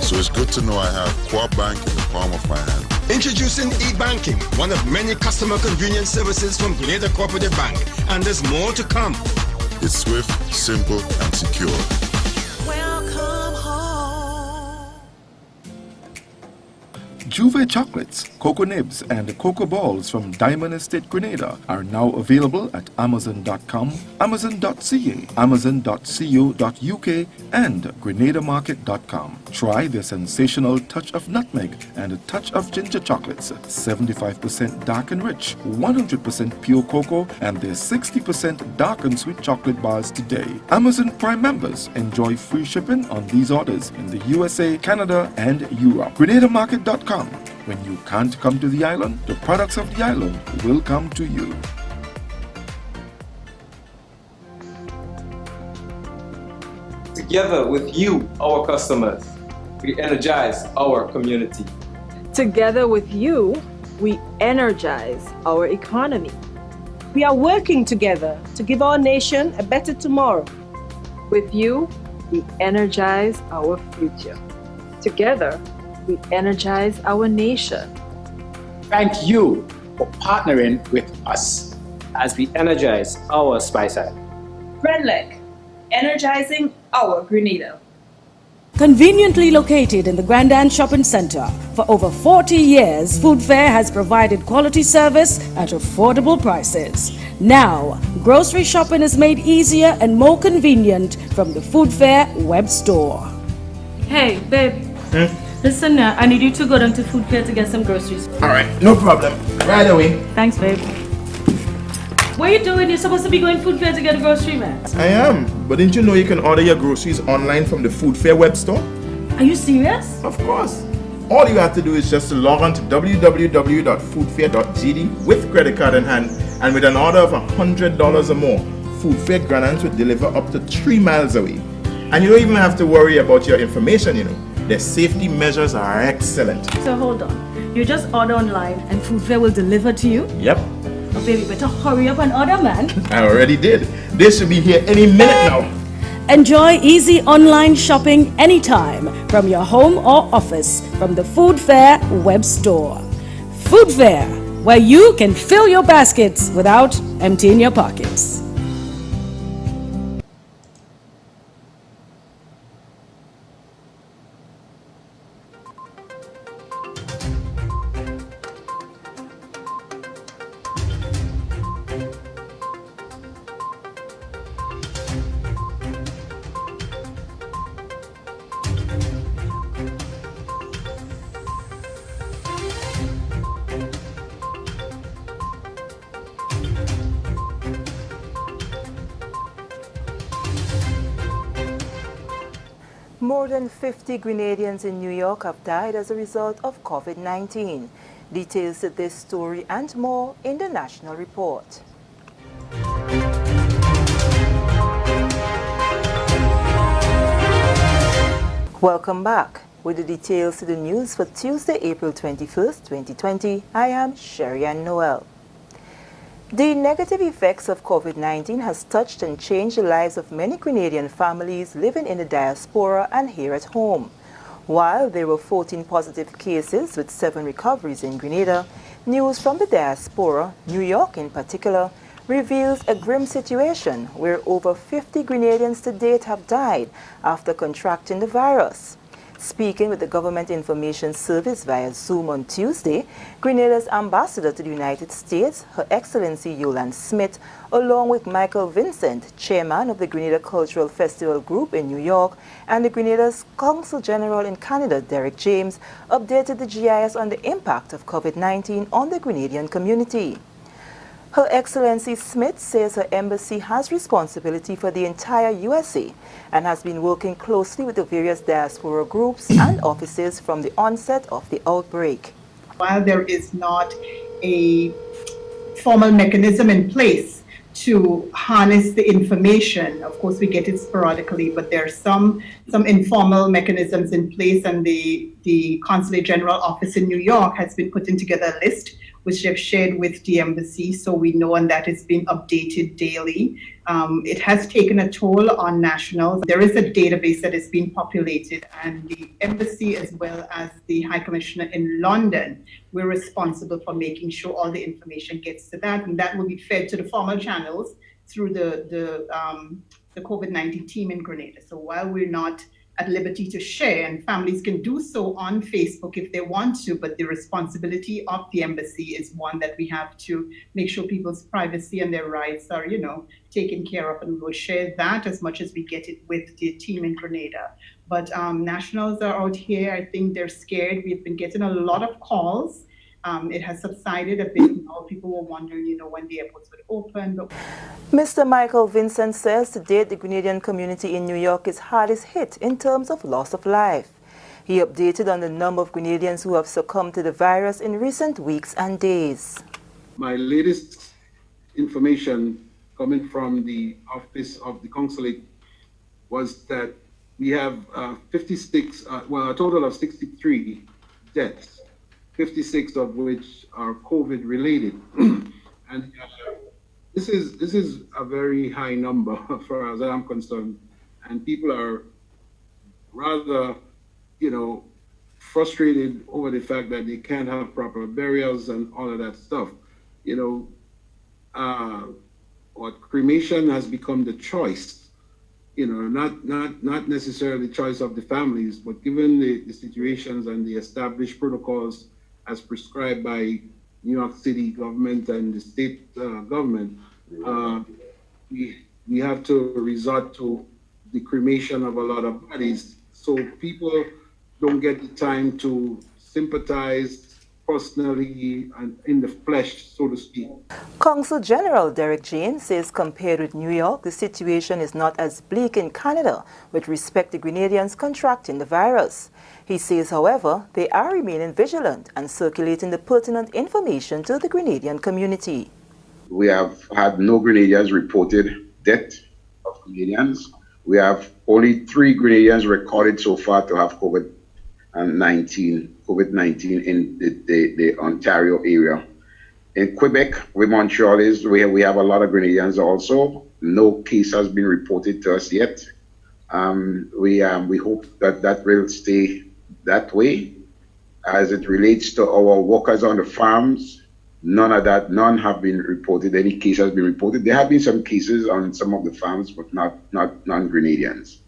So it's good to know I have Quad Bank in the palm of my hand. Introducing e-banking, one of many customer convenience services from Grenada Cooperative Bank, and there's more to come. It's swift, simple, and secure. Juve chocolates, cocoa nibs, and cocoa balls from Diamond Estate Grenada are now available at Amazon.com, Amazon.ca, Amazon.co.uk, and GrenadaMarket.com. Try their sensational touch of nutmeg and a touch of ginger chocolates, 75% dark and rich, 100% pure cocoa, and their 60% dark and sweet chocolate bars today. Amazon Prime members enjoy free shipping on these orders in the USA, Canada, and Europe. GrenadaMarket.com. When you can't come to the island, the products of the island will come to you. Together with you, our customers, we energize our community. Together with you, we energize our economy. We are working together to give our nation a better tomorrow. With you, we energize our future. Together, we energize our nation. Thank you for partnering with us as we energize our Spice Island. Grenlec, energizing our Grenada. Conveniently located in the Grandstand Shopping Center, for over 40 years, Food Fair has provided quality service at affordable prices. Now, grocery shopping is made easier and more convenient from the Food Fair web store. Hey, babe. Listen, I need you to go down to Food Fair to get some groceries. All right, no problem. Right away. Thanks, babe. What are you doing? You're supposed to be going Food Fair to get a grocery, man. I am, but didn't you know you can order your groceries online from the Food Fair web store? Are you serious? Of course. All you have to do is just to log on to www.foodfair.gd with credit card in hand, and with an order of $100 or more, Food Fair Grenadans will deliver up to 3 miles away. And you don't even have to worry about your information, Their safety measures are excellent. So hold on. You just order online and Food Fair will deliver to you? Yep. Oh, baby, better hurry up and order, man. I already did. They should be here any minute now. Enjoy easy online shopping anytime from your home or office from the Food Fair web store. Food Fair, where you can fill your baskets without emptying your pockets. More than 50 Grenadians in New York have died as a result of COVID-19. Details to this story and more in the national report. Welcome back. With the details to the news for Tuesday, April 21st, 2020, I am Sherry Ann Noel. The negative effects of COVID-19 has touched and changed the lives of many Grenadian families living in the diaspora and here at home. While there were 14 positive cases with 7 recoveries in Grenada, news from the diaspora, New York in particular, reveals a grim situation where over 50 Grenadians to date have died after contracting the virus. Speaking with the Government Information Service via Zoom on Tuesday, Grenada's ambassador to the United States, Her Excellency Yolande Smith, along with Michael Vincent, chairman of the Grenada Cultural Festival Group in New York, and the Grenada's Consul General in Canada, Derek James, updated the GIS on the impact of COVID-19 on the Grenadian community. Her Excellency Smith says her embassy has responsibility for the entire USA and has been working closely with the various diaspora groups and offices from the onset of the outbreak. While there is not a formal mechanism in place to harness the information, of course we get it sporadically, but there are some informal mechanisms in place, and the Consulate General Office in New York has been putting together a list which they've shared with the embassy, so we know, and that is being updated daily. It has taken a toll on nationals. There is a database that is being populated, and the embassy as well as the High Commissioner in London, we're responsible for making sure all the information gets to that, and that will be fed to the formal channels through the COVID-19 team in Grenada. So while we're not at liberty to share, and families can do so on Facebook if they want to, but the responsibility of the embassy is one that we have to make sure people's privacy and their rights are, taken care of, and we will share that as much as we get it with the team in Grenada. But nationals are out here. I think they're scared. We've been getting a lot of calls. It has subsided a bit now. People were wondering, when the airports would open. But Mr. Michael Vincent says to date the Grenadian community in New York is hardest hit in terms of loss of life. He updated on the number of Grenadians who have succumbed to the virus in recent weeks and days. My latest information coming from the office of the consulate was that we have 56, a total of 63 deaths. 56 of which are COVID related. And this is a very high number as far as I'm concerned. And people are rather, frustrated over the fact that they can't have proper burials and all of that stuff. Cremation has become the choice, not necessarily the choice of the families, but given the situations and the established protocols as prescribed by New York City government and the state government, we have to resort to the cremation of a lot of bodies, so people don't get the time to sympathize personally and in the flesh, so to speak. Consul General Derek James says compared with New York, the situation is not as bleak in Canada with respect to Grenadians contracting the virus. He says, however, they are remaining vigilant and circulating the pertinent information to the Grenadian community. We have had no Grenadians reported death of Grenadians. We have only 3 Grenadians recorded so far to have COVID-19 in the Ontario area. In Quebec, where Montreal is, we have a lot of Grenadians also. No case has been reported to us yet. We hope that will stay that way. As it relates to our workers on the farms, none have been reported. Any case has been reported. There have been some cases on some of the farms, but not non-Grenadians.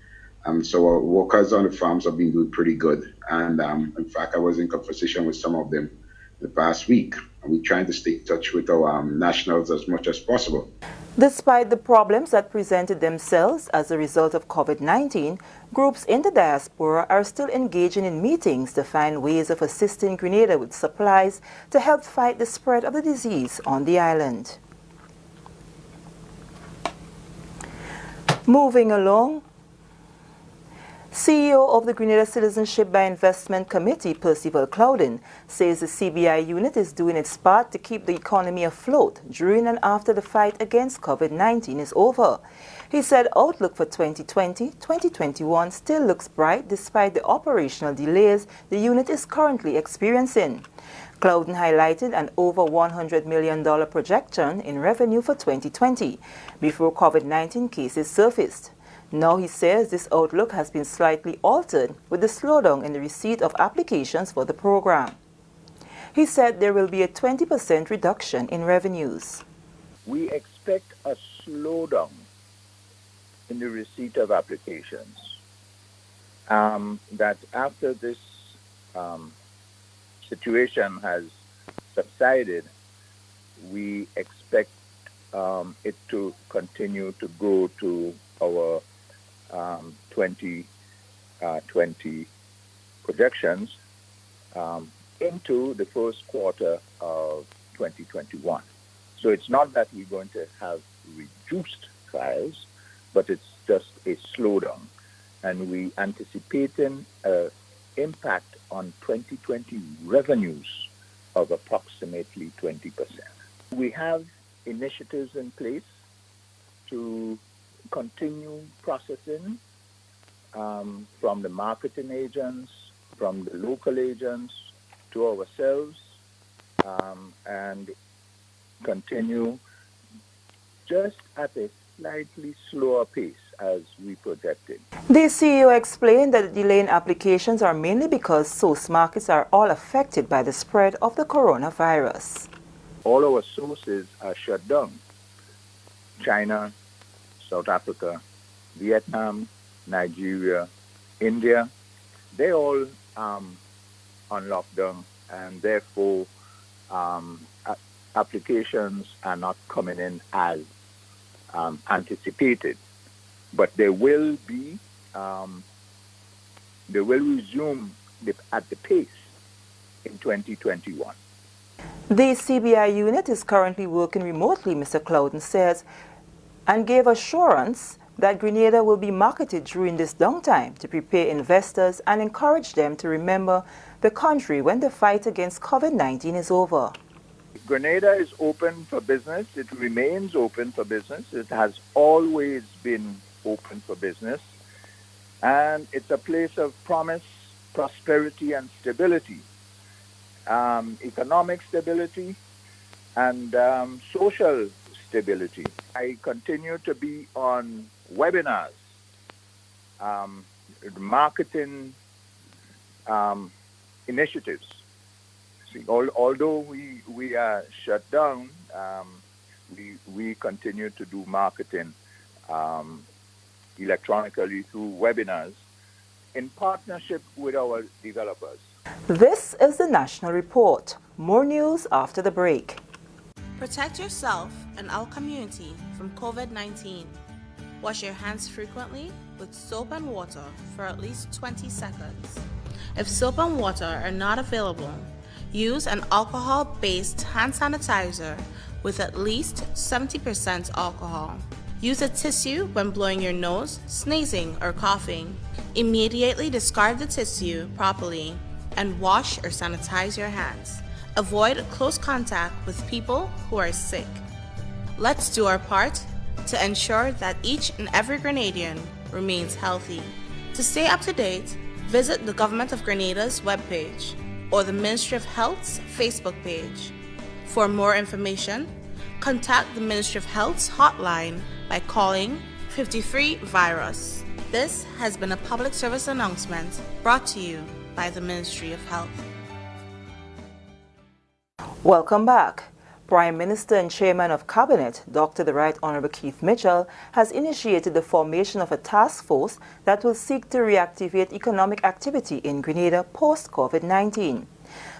So our workers on the farms have been doing pretty good. And in fact, I was in conversation with some of them the past week. And we're trying to stay in touch with our nationals as much as possible. Despite the problems that presented themselves as a result of COVID-19, groups in the diaspora are still engaging in meetings to find ways of assisting Grenada with supplies to help fight the spread of the disease on the island. Moving along, CEO of the Grenada Citizenship by Investment Committee, Percival Clouden, says the CBI unit is doing its part to keep the economy afloat during and after the fight against COVID-19 is over. He said outlook for 2020-2021 still looks bright despite the operational delays the unit is currently experiencing. Clouden highlighted an over $100 million projection in revenue for 2020 before COVID-19 cases surfaced. Now he says this outlook has been slightly altered with the slowdown in the receipt of applications for the program. He said there will be a 20% reduction in revenues. We expect a slowdown in the receipt of applications. That after this situation has subsided, we expect it to continue to go to our 2020 projections into the first quarter of 2021. So it's not that we're going to have reduced trials, but it's just a slowdown. And we anticipating an impact on 2020 revenues of approximately 20%. We have initiatives in place to continue processing from the marketing agents, from the local agents to ourselves, and continue just at a slightly slower pace as we projected. The CEO explained that the delay in applications are mainly because source markets are all affected by the spread of the coronavirus. All our sources are shut down. China, South Africa, Vietnam, Nigeria, India, they all on lockdown, and therefore applications are not coming in as anticipated. But they will resume at the pace in 2021. The CBI unit is currently working remotely, Mr. Clouden says, and gave assurance that Grenada will be marketed during this downtime to prepare investors and encourage them to remember the country when the fight against COVID-19 is over. Grenada is open for business. It remains open for business. It has always been open for business. And it's a place of promise, prosperity, and stability. Economic stability and social stability. I continue to be on webinars, marketing initiatives. See, although we are shut down, we continue to do marketing electronically through webinars in partnership with our developers. This is the National Report. More news after the break. Protect yourself and our community from COVID-19. Wash your hands frequently with soap and water for at least 20 seconds. If soap and water are not available, use an alcohol-based hand sanitizer with at least 70% alcohol. Use a tissue when blowing your nose, sneezing, or coughing. Immediately discard the tissue properly and wash or sanitize your hands. Avoid close contact with people who are sick. Let's do our part to ensure that each and every Grenadian remains healthy. To stay up to date, visit the Government of Grenada's webpage or the Ministry of Health's Facebook page. For more information, contact the Ministry of Health's hotline by calling 53-VIRUS. This has been a public service announcement brought to you by the Ministry of Health. Welcome back. Prime Minister and Chairman of Cabinet, Dr. the Right Honorable Keith Mitchell, has initiated the formation of a task force that will seek to reactivate economic activity in Grenada post-COVID-19.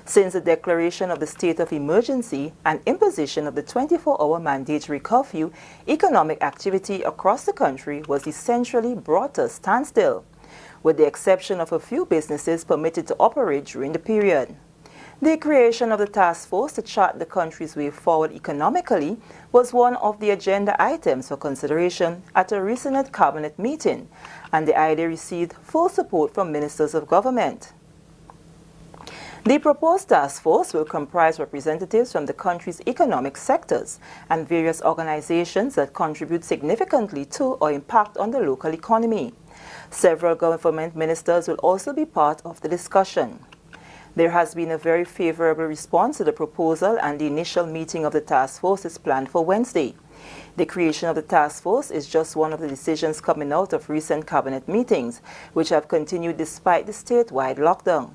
Since the declaration of the state of emergency and imposition of the 24-hour mandatory curfew, economic activity across the country was essentially brought to a standstill, with the exception of a few businesses permitted to operate during the period. The creation of the task force to chart the country's way forward economically was one of the agenda items for consideration at a recent cabinet meeting, and the idea received full support from ministers of government. The proposed task force will comprise representatives from the country's economic sectors and various organizations that contribute significantly to or impact on the local economy. Several government ministers will also be part of the discussion. There has been a very favorable response to the proposal, and the initial meeting of the task force is planned for Wednesday. The creation of the task force is just one of the decisions coming out of recent cabinet meetings, which have continued despite the statewide lockdown.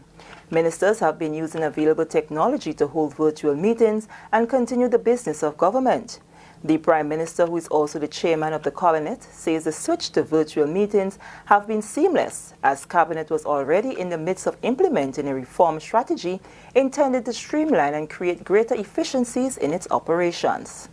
Ministers have been using available technology to hold virtual meetings and continue the business of government. The Prime Minister, who is also the chairman of the Cabinet, says the switch to virtual meetings have been seamless, as Cabinet was already in the midst of implementing a reform strategy intended to streamline and create greater efficiencies in its operations.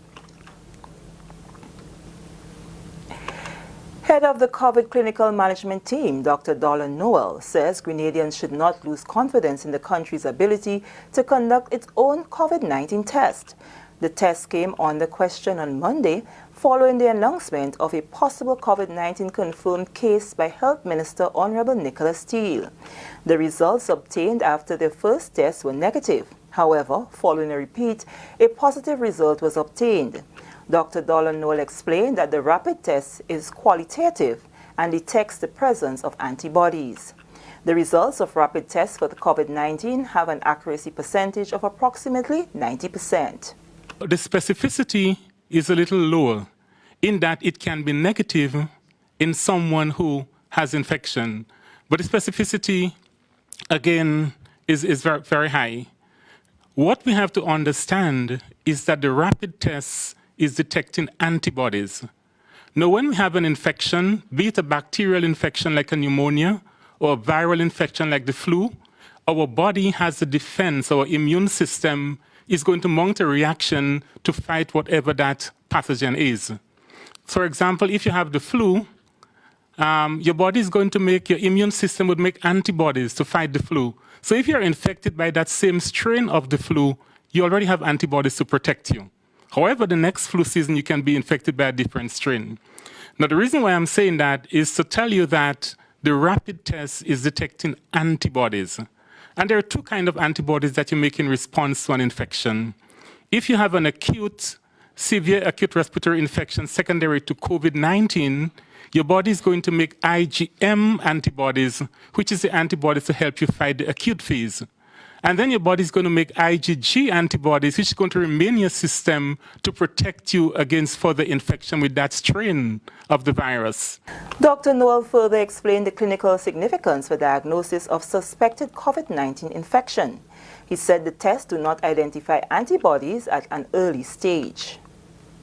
Head of the COVID Clinical Management Team, Dr. Dolan Noel, says Grenadians should not lose confidence in the country's ability to conduct its own COVID-19 test. The test came on the question on Monday following the announcement of a possible COVID-19 confirmed case by Health Minister Honorable Nicholas Steele. The results obtained after the first test were negative. However, following a repeat, a positive result was obtained. Dr. Dolan Noel explained that the rapid test is qualitative and detects the presence of antibodies. The results of rapid tests for the COVID-19 have an accuracy percentage of approximately 90%. The specificity is a little lower in that it can be negative in someone who has infection. But the specificity, again, is very, very high. What we have to understand is that the rapid test is detecting antibodies. Now, when we have an infection, be it a bacterial infection like a pneumonia or a viral infection like the flu, our body has a defense, our immune system is going to mount a reaction to fight whatever that pathogen is. For example, if you have the flu, your body is going to your immune system would make antibodies to fight the flu. So if you're infected by that same strain of the flu, you already have antibodies to protect you. However, the next flu season, you can be infected by a different strain. Now, the reason why I'm saying that is to tell you that the rapid test is detecting antibodies. And there are two kinds of antibodies that you make in response to an infection. If you have an severe acute respiratory infection secondary to COVID-19, your body is going to make IgM antibodies, which is the antibodies to help you fight the acute phase. And then your body is going to make IgG antibodies, which is going to remain in your system to protect you against further infection with that strain of the virus. Dr. Noel further explained the clinical significance for diagnosis of suspected COVID-19 infection. He said the tests do not identify antibodies at an early stage.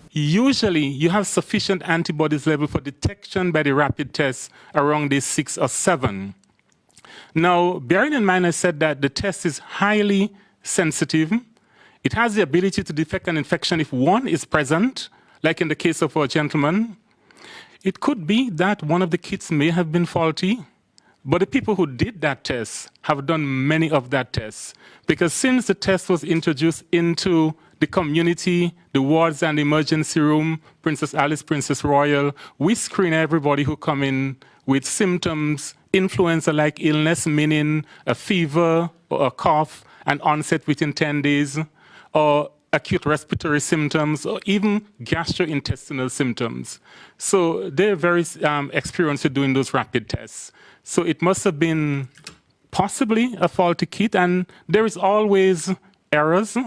Usually, you have sufficient antibodies level for detection by the rapid test around day 6 or 7. Now, bearing in mind, I said that the test is highly sensitive. It has the ability to detect an infection if one is present, like in the case of our gentleman. It could be that one of the kits may have been faulty, but the people who did that test have done many of that tests. Because since the test was introduced into the community, the wards and the emergency room, Princess Alice, Princess Royal, we screen everybody who come in with symptoms, influenza-like illness, meaning a fever or a cough, and onset within 10 days, or acute respiratory symptoms, or even gastrointestinal symptoms. So they're very experienced at doing those rapid tests. So it must have been possibly a faulty kit, and there is always errors.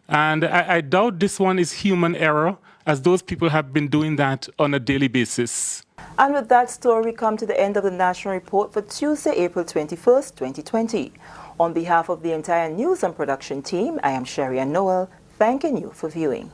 And I doubt this one is human error, as those people have been doing that on a daily basis. And with that story, we come to the end of the National Report for Tuesday, April 21st, 2020. On behalf of the entire news and production team, I am Sherry and Noel, thanking you for viewing.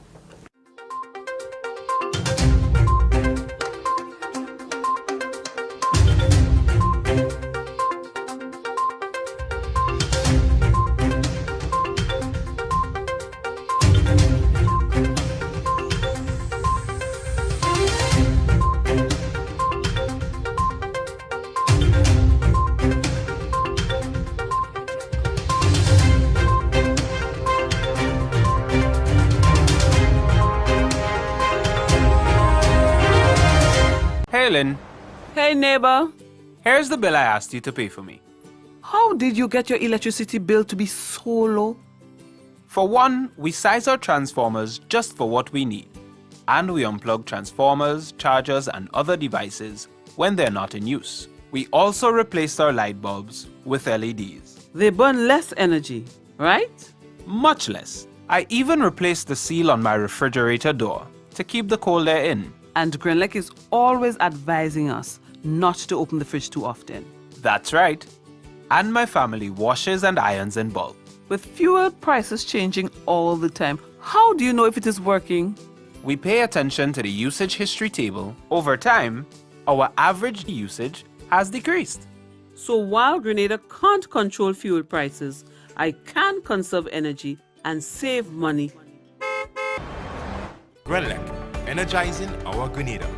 Lynn. Hey, neighbor. Here's the bill I asked you to pay for me. How did you get your electricity bill to be so low? For one, we size our transformers just for what we need. And we unplug transformers, chargers, and other devices when they're not in use. We also replaced our light bulbs with LEDs. They burn less energy, right? Much less. I even replaced the seal on my refrigerator door to keep the cold air in. And Grenelec is always advising us not to open the fridge too often. That's right. And my family washes and irons in bulk. With fuel prices changing all the time, how do you know if it is working? We pay attention to the usage history table. Over time, our average usage has decreased. So while Grenada can't control fuel prices, I can conserve energy and save money. Grenelec, energizing our Grenada.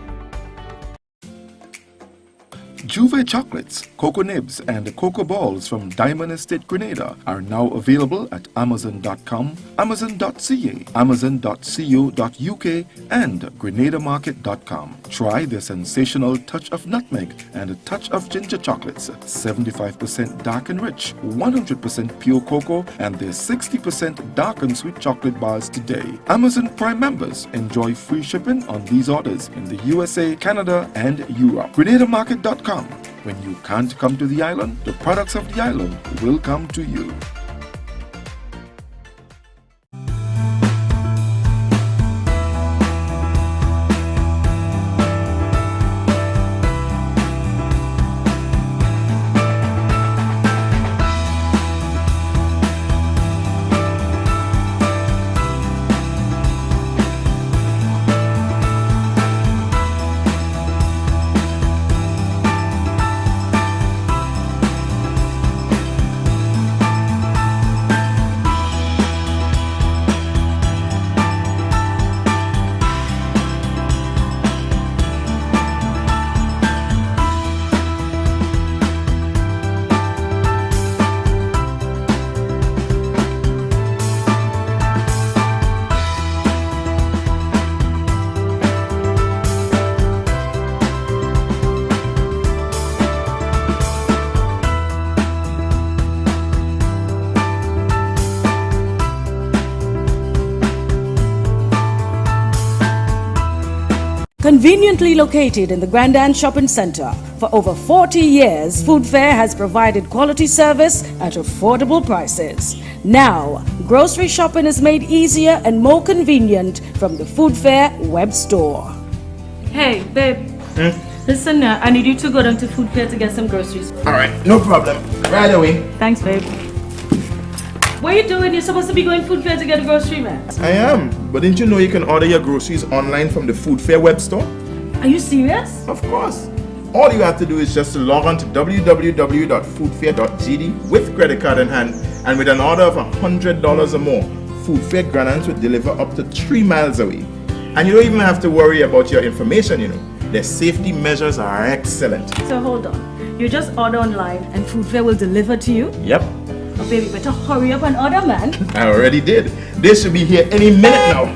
Juve chocolates, cocoa nibs, and cocoa balls from Diamond Estate Grenada are now available at Amazon.com, Amazon.ca, Amazon.co.uk, and GrenadaMarket.com. Try their sensational touch of nutmeg and a touch of ginger chocolates, 75% dark and rich, 100% pure cocoa, and their 60% dark and sweet chocolate bars today. Amazon Prime members enjoy free shipping on these orders in the USA, Canada, and Europe. GrenadaMarket.com. When you can't come to the island, the products of the island will come to you. Conveniently located in the Grenada Shopping Center, for over 40 years, Food Fair has provided quality service at affordable prices. Now, grocery shopping is made easier and more convenient from the Food Fair web store. Hey, babe. Listen, I need you to go down to Food Fair to get some groceries. All right, no problem. Right away. Thanks, babe. What are you doing? You're supposed to be going Food Fair to get a grocery, man. I am, but didn't you know you can order your groceries online from the Food Fair web store? Are you serious? Of course. All you have to do is just to log on to www.foodfair.gd with credit card in hand, and with an order of $100 or more, Food Fair Grenada will deliver up to 3 miles away. And you don't even have to worry about your information, you know. Their safety measures are excellent. So hold on. You just order online and Food Fair will deliver to you? Yep. Oh, baby, better hurry up and order, man. I already did. They should be here any minute now.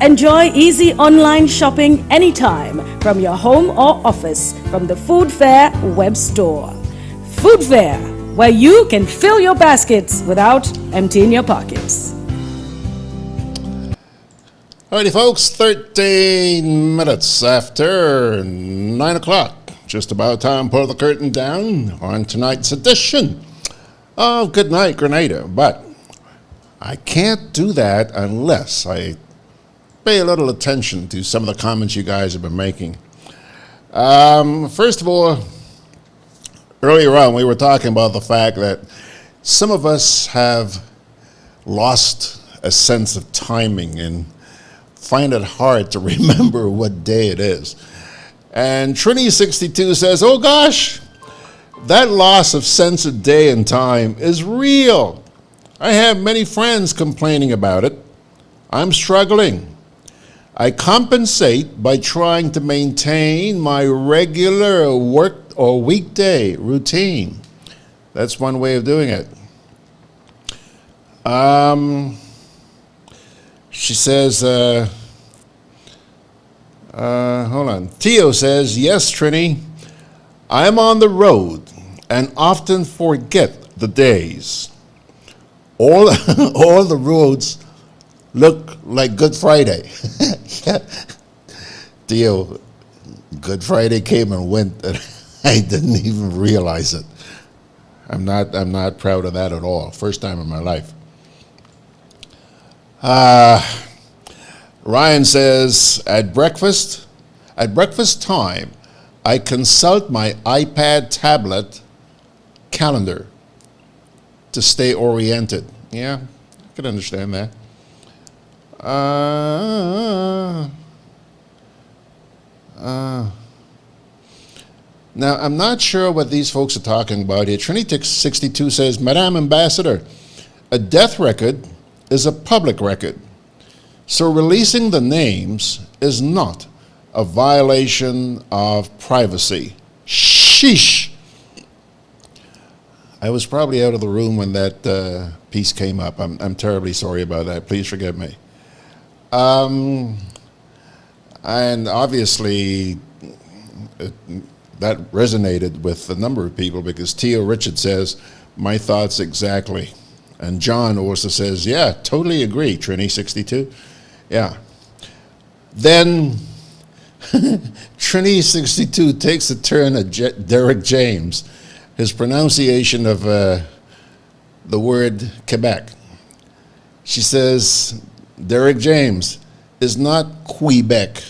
Enjoy easy online shopping anytime from your home or office from the Food Fair web store. Food Fair, where you can fill your baskets without emptying your pockets. Alrighty, folks, 13 minutes after 9 o'clock. Just about time to pull the curtain down on tonight's edition of Guddnite, Grenada. But I can't do that unless I pay a little attention to some of the comments you guys have been making. First of all, earlier on we were talking about the fact that some of us have lost a sense of timing and find it hard to remember what day it is. And Trini62 says, oh gosh, that loss of sense of day and time is real. I have many friends complaining about it. I'm struggling. I compensate by trying to maintain my regular work or weekday routine. That's one way of doing it. She says, hold on. Tio says, yes, Trini, I'm on the road and often forget the days. All the roads look like Good Friday. Tio, Good Friday came and went and I didn't even realize it. I'm not proud of that at all. First time in my life. Ryan says, at breakfast time, I consult my iPad tablet calendar to stay oriented. Yeah, I can understand that. Now, I'm not sure what these folks are talking about here. Trinity62 says, Madam Ambassador, a death record is a public record. So releasing the names is not a violation of privacy. Sheesh. I was probably out of the room when that piece came up. I'm terribly sorry about that. Please forgive me. And obviously, that resonated with a number of people because Tio Richard says, my thoughts exactly. And John also says, yeah, totally agree, Trini62. Yeah. Then Trini62 takes a turn at Derek James, his pronunciation of the word Quebec. She says, Derek James is not Quebec.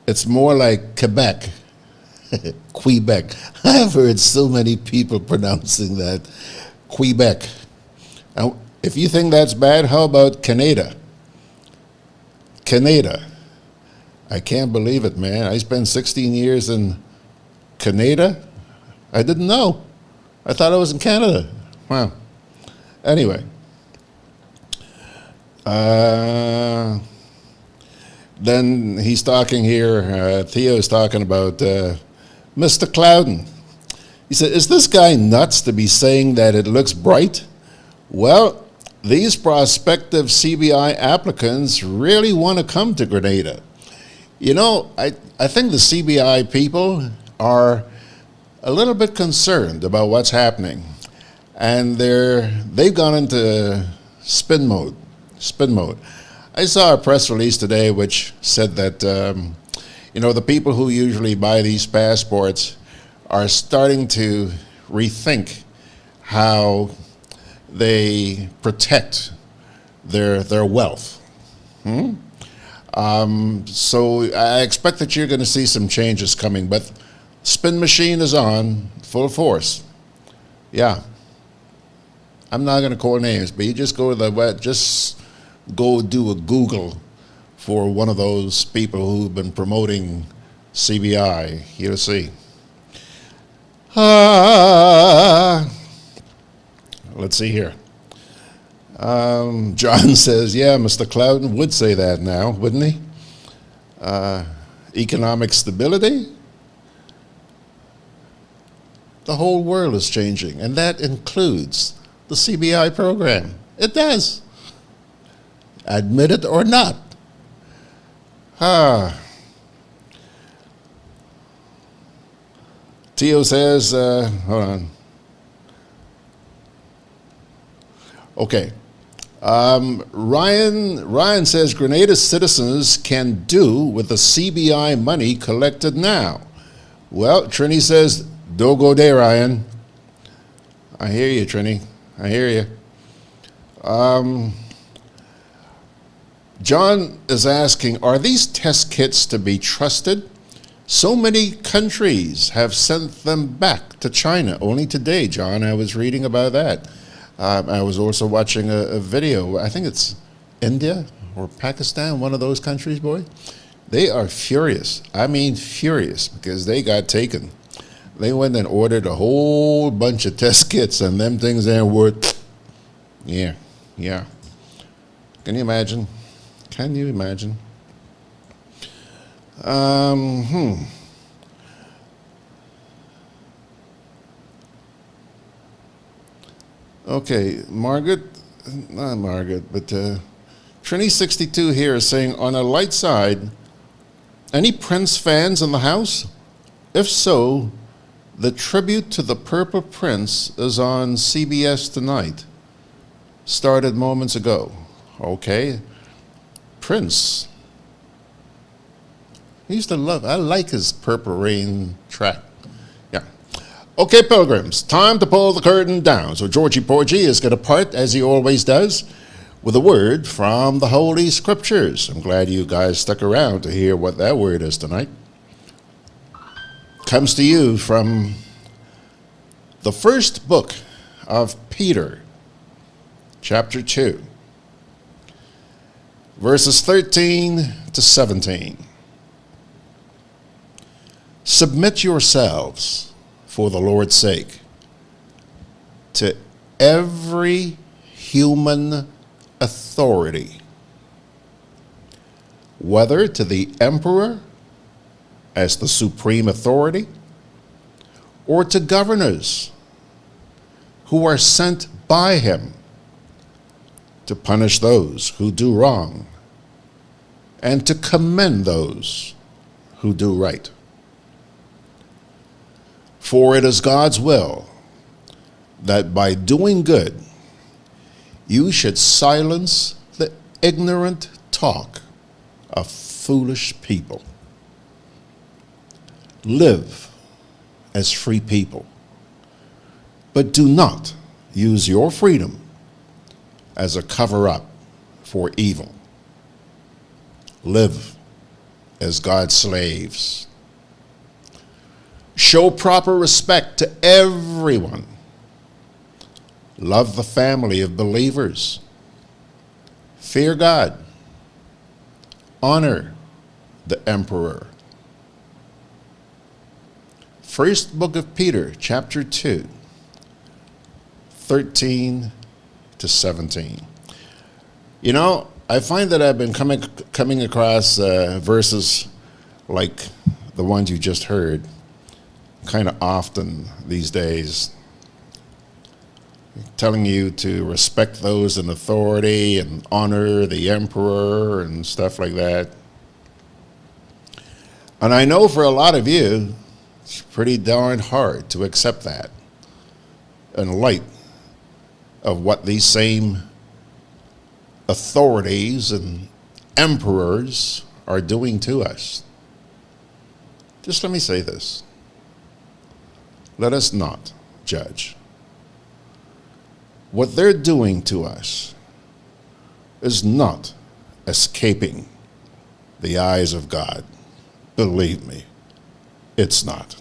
It's more like Quebec. Quebec. I've heard so many people pronouncing that. Quebec. Now, if you think that's bad, how about Canada? Canada. I can't believe it, man. I spent 16 years in Canada. I didn't know. I thought I was in Canada. Wow. Anyway. Then he's talking here, Theo's talking about Mr. Clouden. He said, is this guy nuts to be saying that it looks bright? Well, these prospective CBI applicants really want to come to Grenada. You know, I think the CBI people are a little bit concerned about what's happening. And they've gone into spin mode. I saw a press release today which said that, you know, the people who usually buy these passports are starting to rethink how they protect their wealth. So I expect that you're going to see some changes coming, but spin machine is on full force. Yeah. I'm not going to call names, but you just go to the web, just go do a Google for one of those people who've been promoting CBI. You'll see. Let's see here. John says, yeah, Mr. Clouden would say that now, wouldn't he? Economic stability? The whole world is changing, and that includes the CBI program. It does. Admit it or not. Tio says, hold on. Okay. Ryan says Grenada citizens can do with the CBI money collected now. Well, Trini says, don't go there, Ryan. I hear you, Trini. I hear you. John is asking, are these test kits to be trusted? So many countries have sent them back to China. Only today, John, I was reading about that. I was also watching a video. I think it's India or Pakistan, one of those countries, boy. They are furious. I mean furious, because they got taken. They went and ordered a whole bunch of test kits, and them things there were, yeah. Can you imagine? Can you imagine? Okay, Margaret, not Margaret, but Trini62 here is saying, on a light side, any Prince fans in the house? If so, the tribute to the Purple Prince is on CBS tonight. Started moments ago. Okay. Prince. He used to love, I like his Purple Rain track. Yeah. Okay, pilgrims, time to pull the curtain down. So Georgie Porgy is going to part, as he always does, with a word from the Holy Scriptures. I'm glad you guys stuck around to hear what that word is tonight. Comes to you from the first book of Peter, chapter 2, verses 13 to 17. Submit yourselves, for the Lord's sake, to every human authority, whether to the emperor as the supreme authority, or to governors who are sent by him to punish those who do wrong and to commend those who do right. For it is God's will that by doing good you should silence the ignorant talk of foolish people. Live as free people, but do not use your freedom as a cover-up for evil. Live as God's slaves. Show proper respect to everyone. Love the family of believers. Fear God. Honor the emperor. First book of Peter, chapter 2, 13 to 17. You know, I find that I've been coming across verses like the ones you just heard kind of often these days, telling you to respect those in authority and honor the emperor and stuff like that. And I know for a lot of you, it's pretty darn hard to accept that in light of what these same authorities and emperors are doing to us. Just let me say this. Let us not judge. What they're doing to us is not escaping the eyes of God. Believe me, it's not.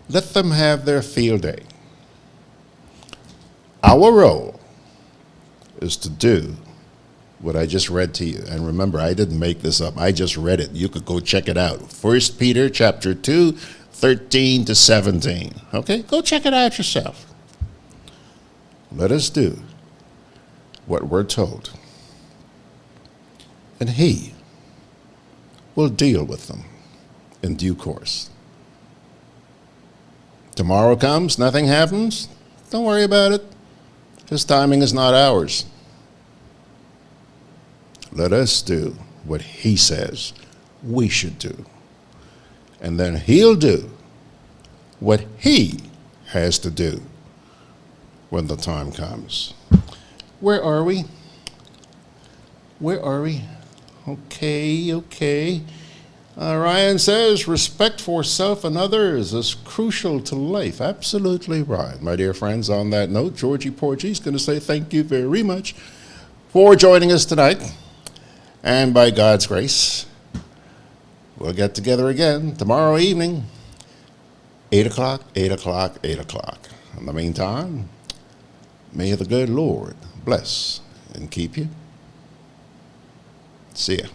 Let them have their field day. Our role is to do what I just read to you. And remember, I didn't make this up. I just read it. You could go check it out. 1 Peter chapter 2, 13 to 17. Okay, go check it out yourself. Let us do what we're told, and he will deal with them in due course. Tomorrow comes, nothing happens, don't worry about it. His timing is not ours. Let us do what he says we should do. And then he'll do what he has to do when the time comes. Where are we? Where are we? Okay. Ryan says, respect for self and others is crucial to life. Absolutely right. My dear friends, on that note, Georgie Porgy is going to say thank you very much for joining us tonight. And by God's grace, we'll get together again tomorrow evening, 8 o'clock. In the meantime, may the good Lord bless and keep you. See ya.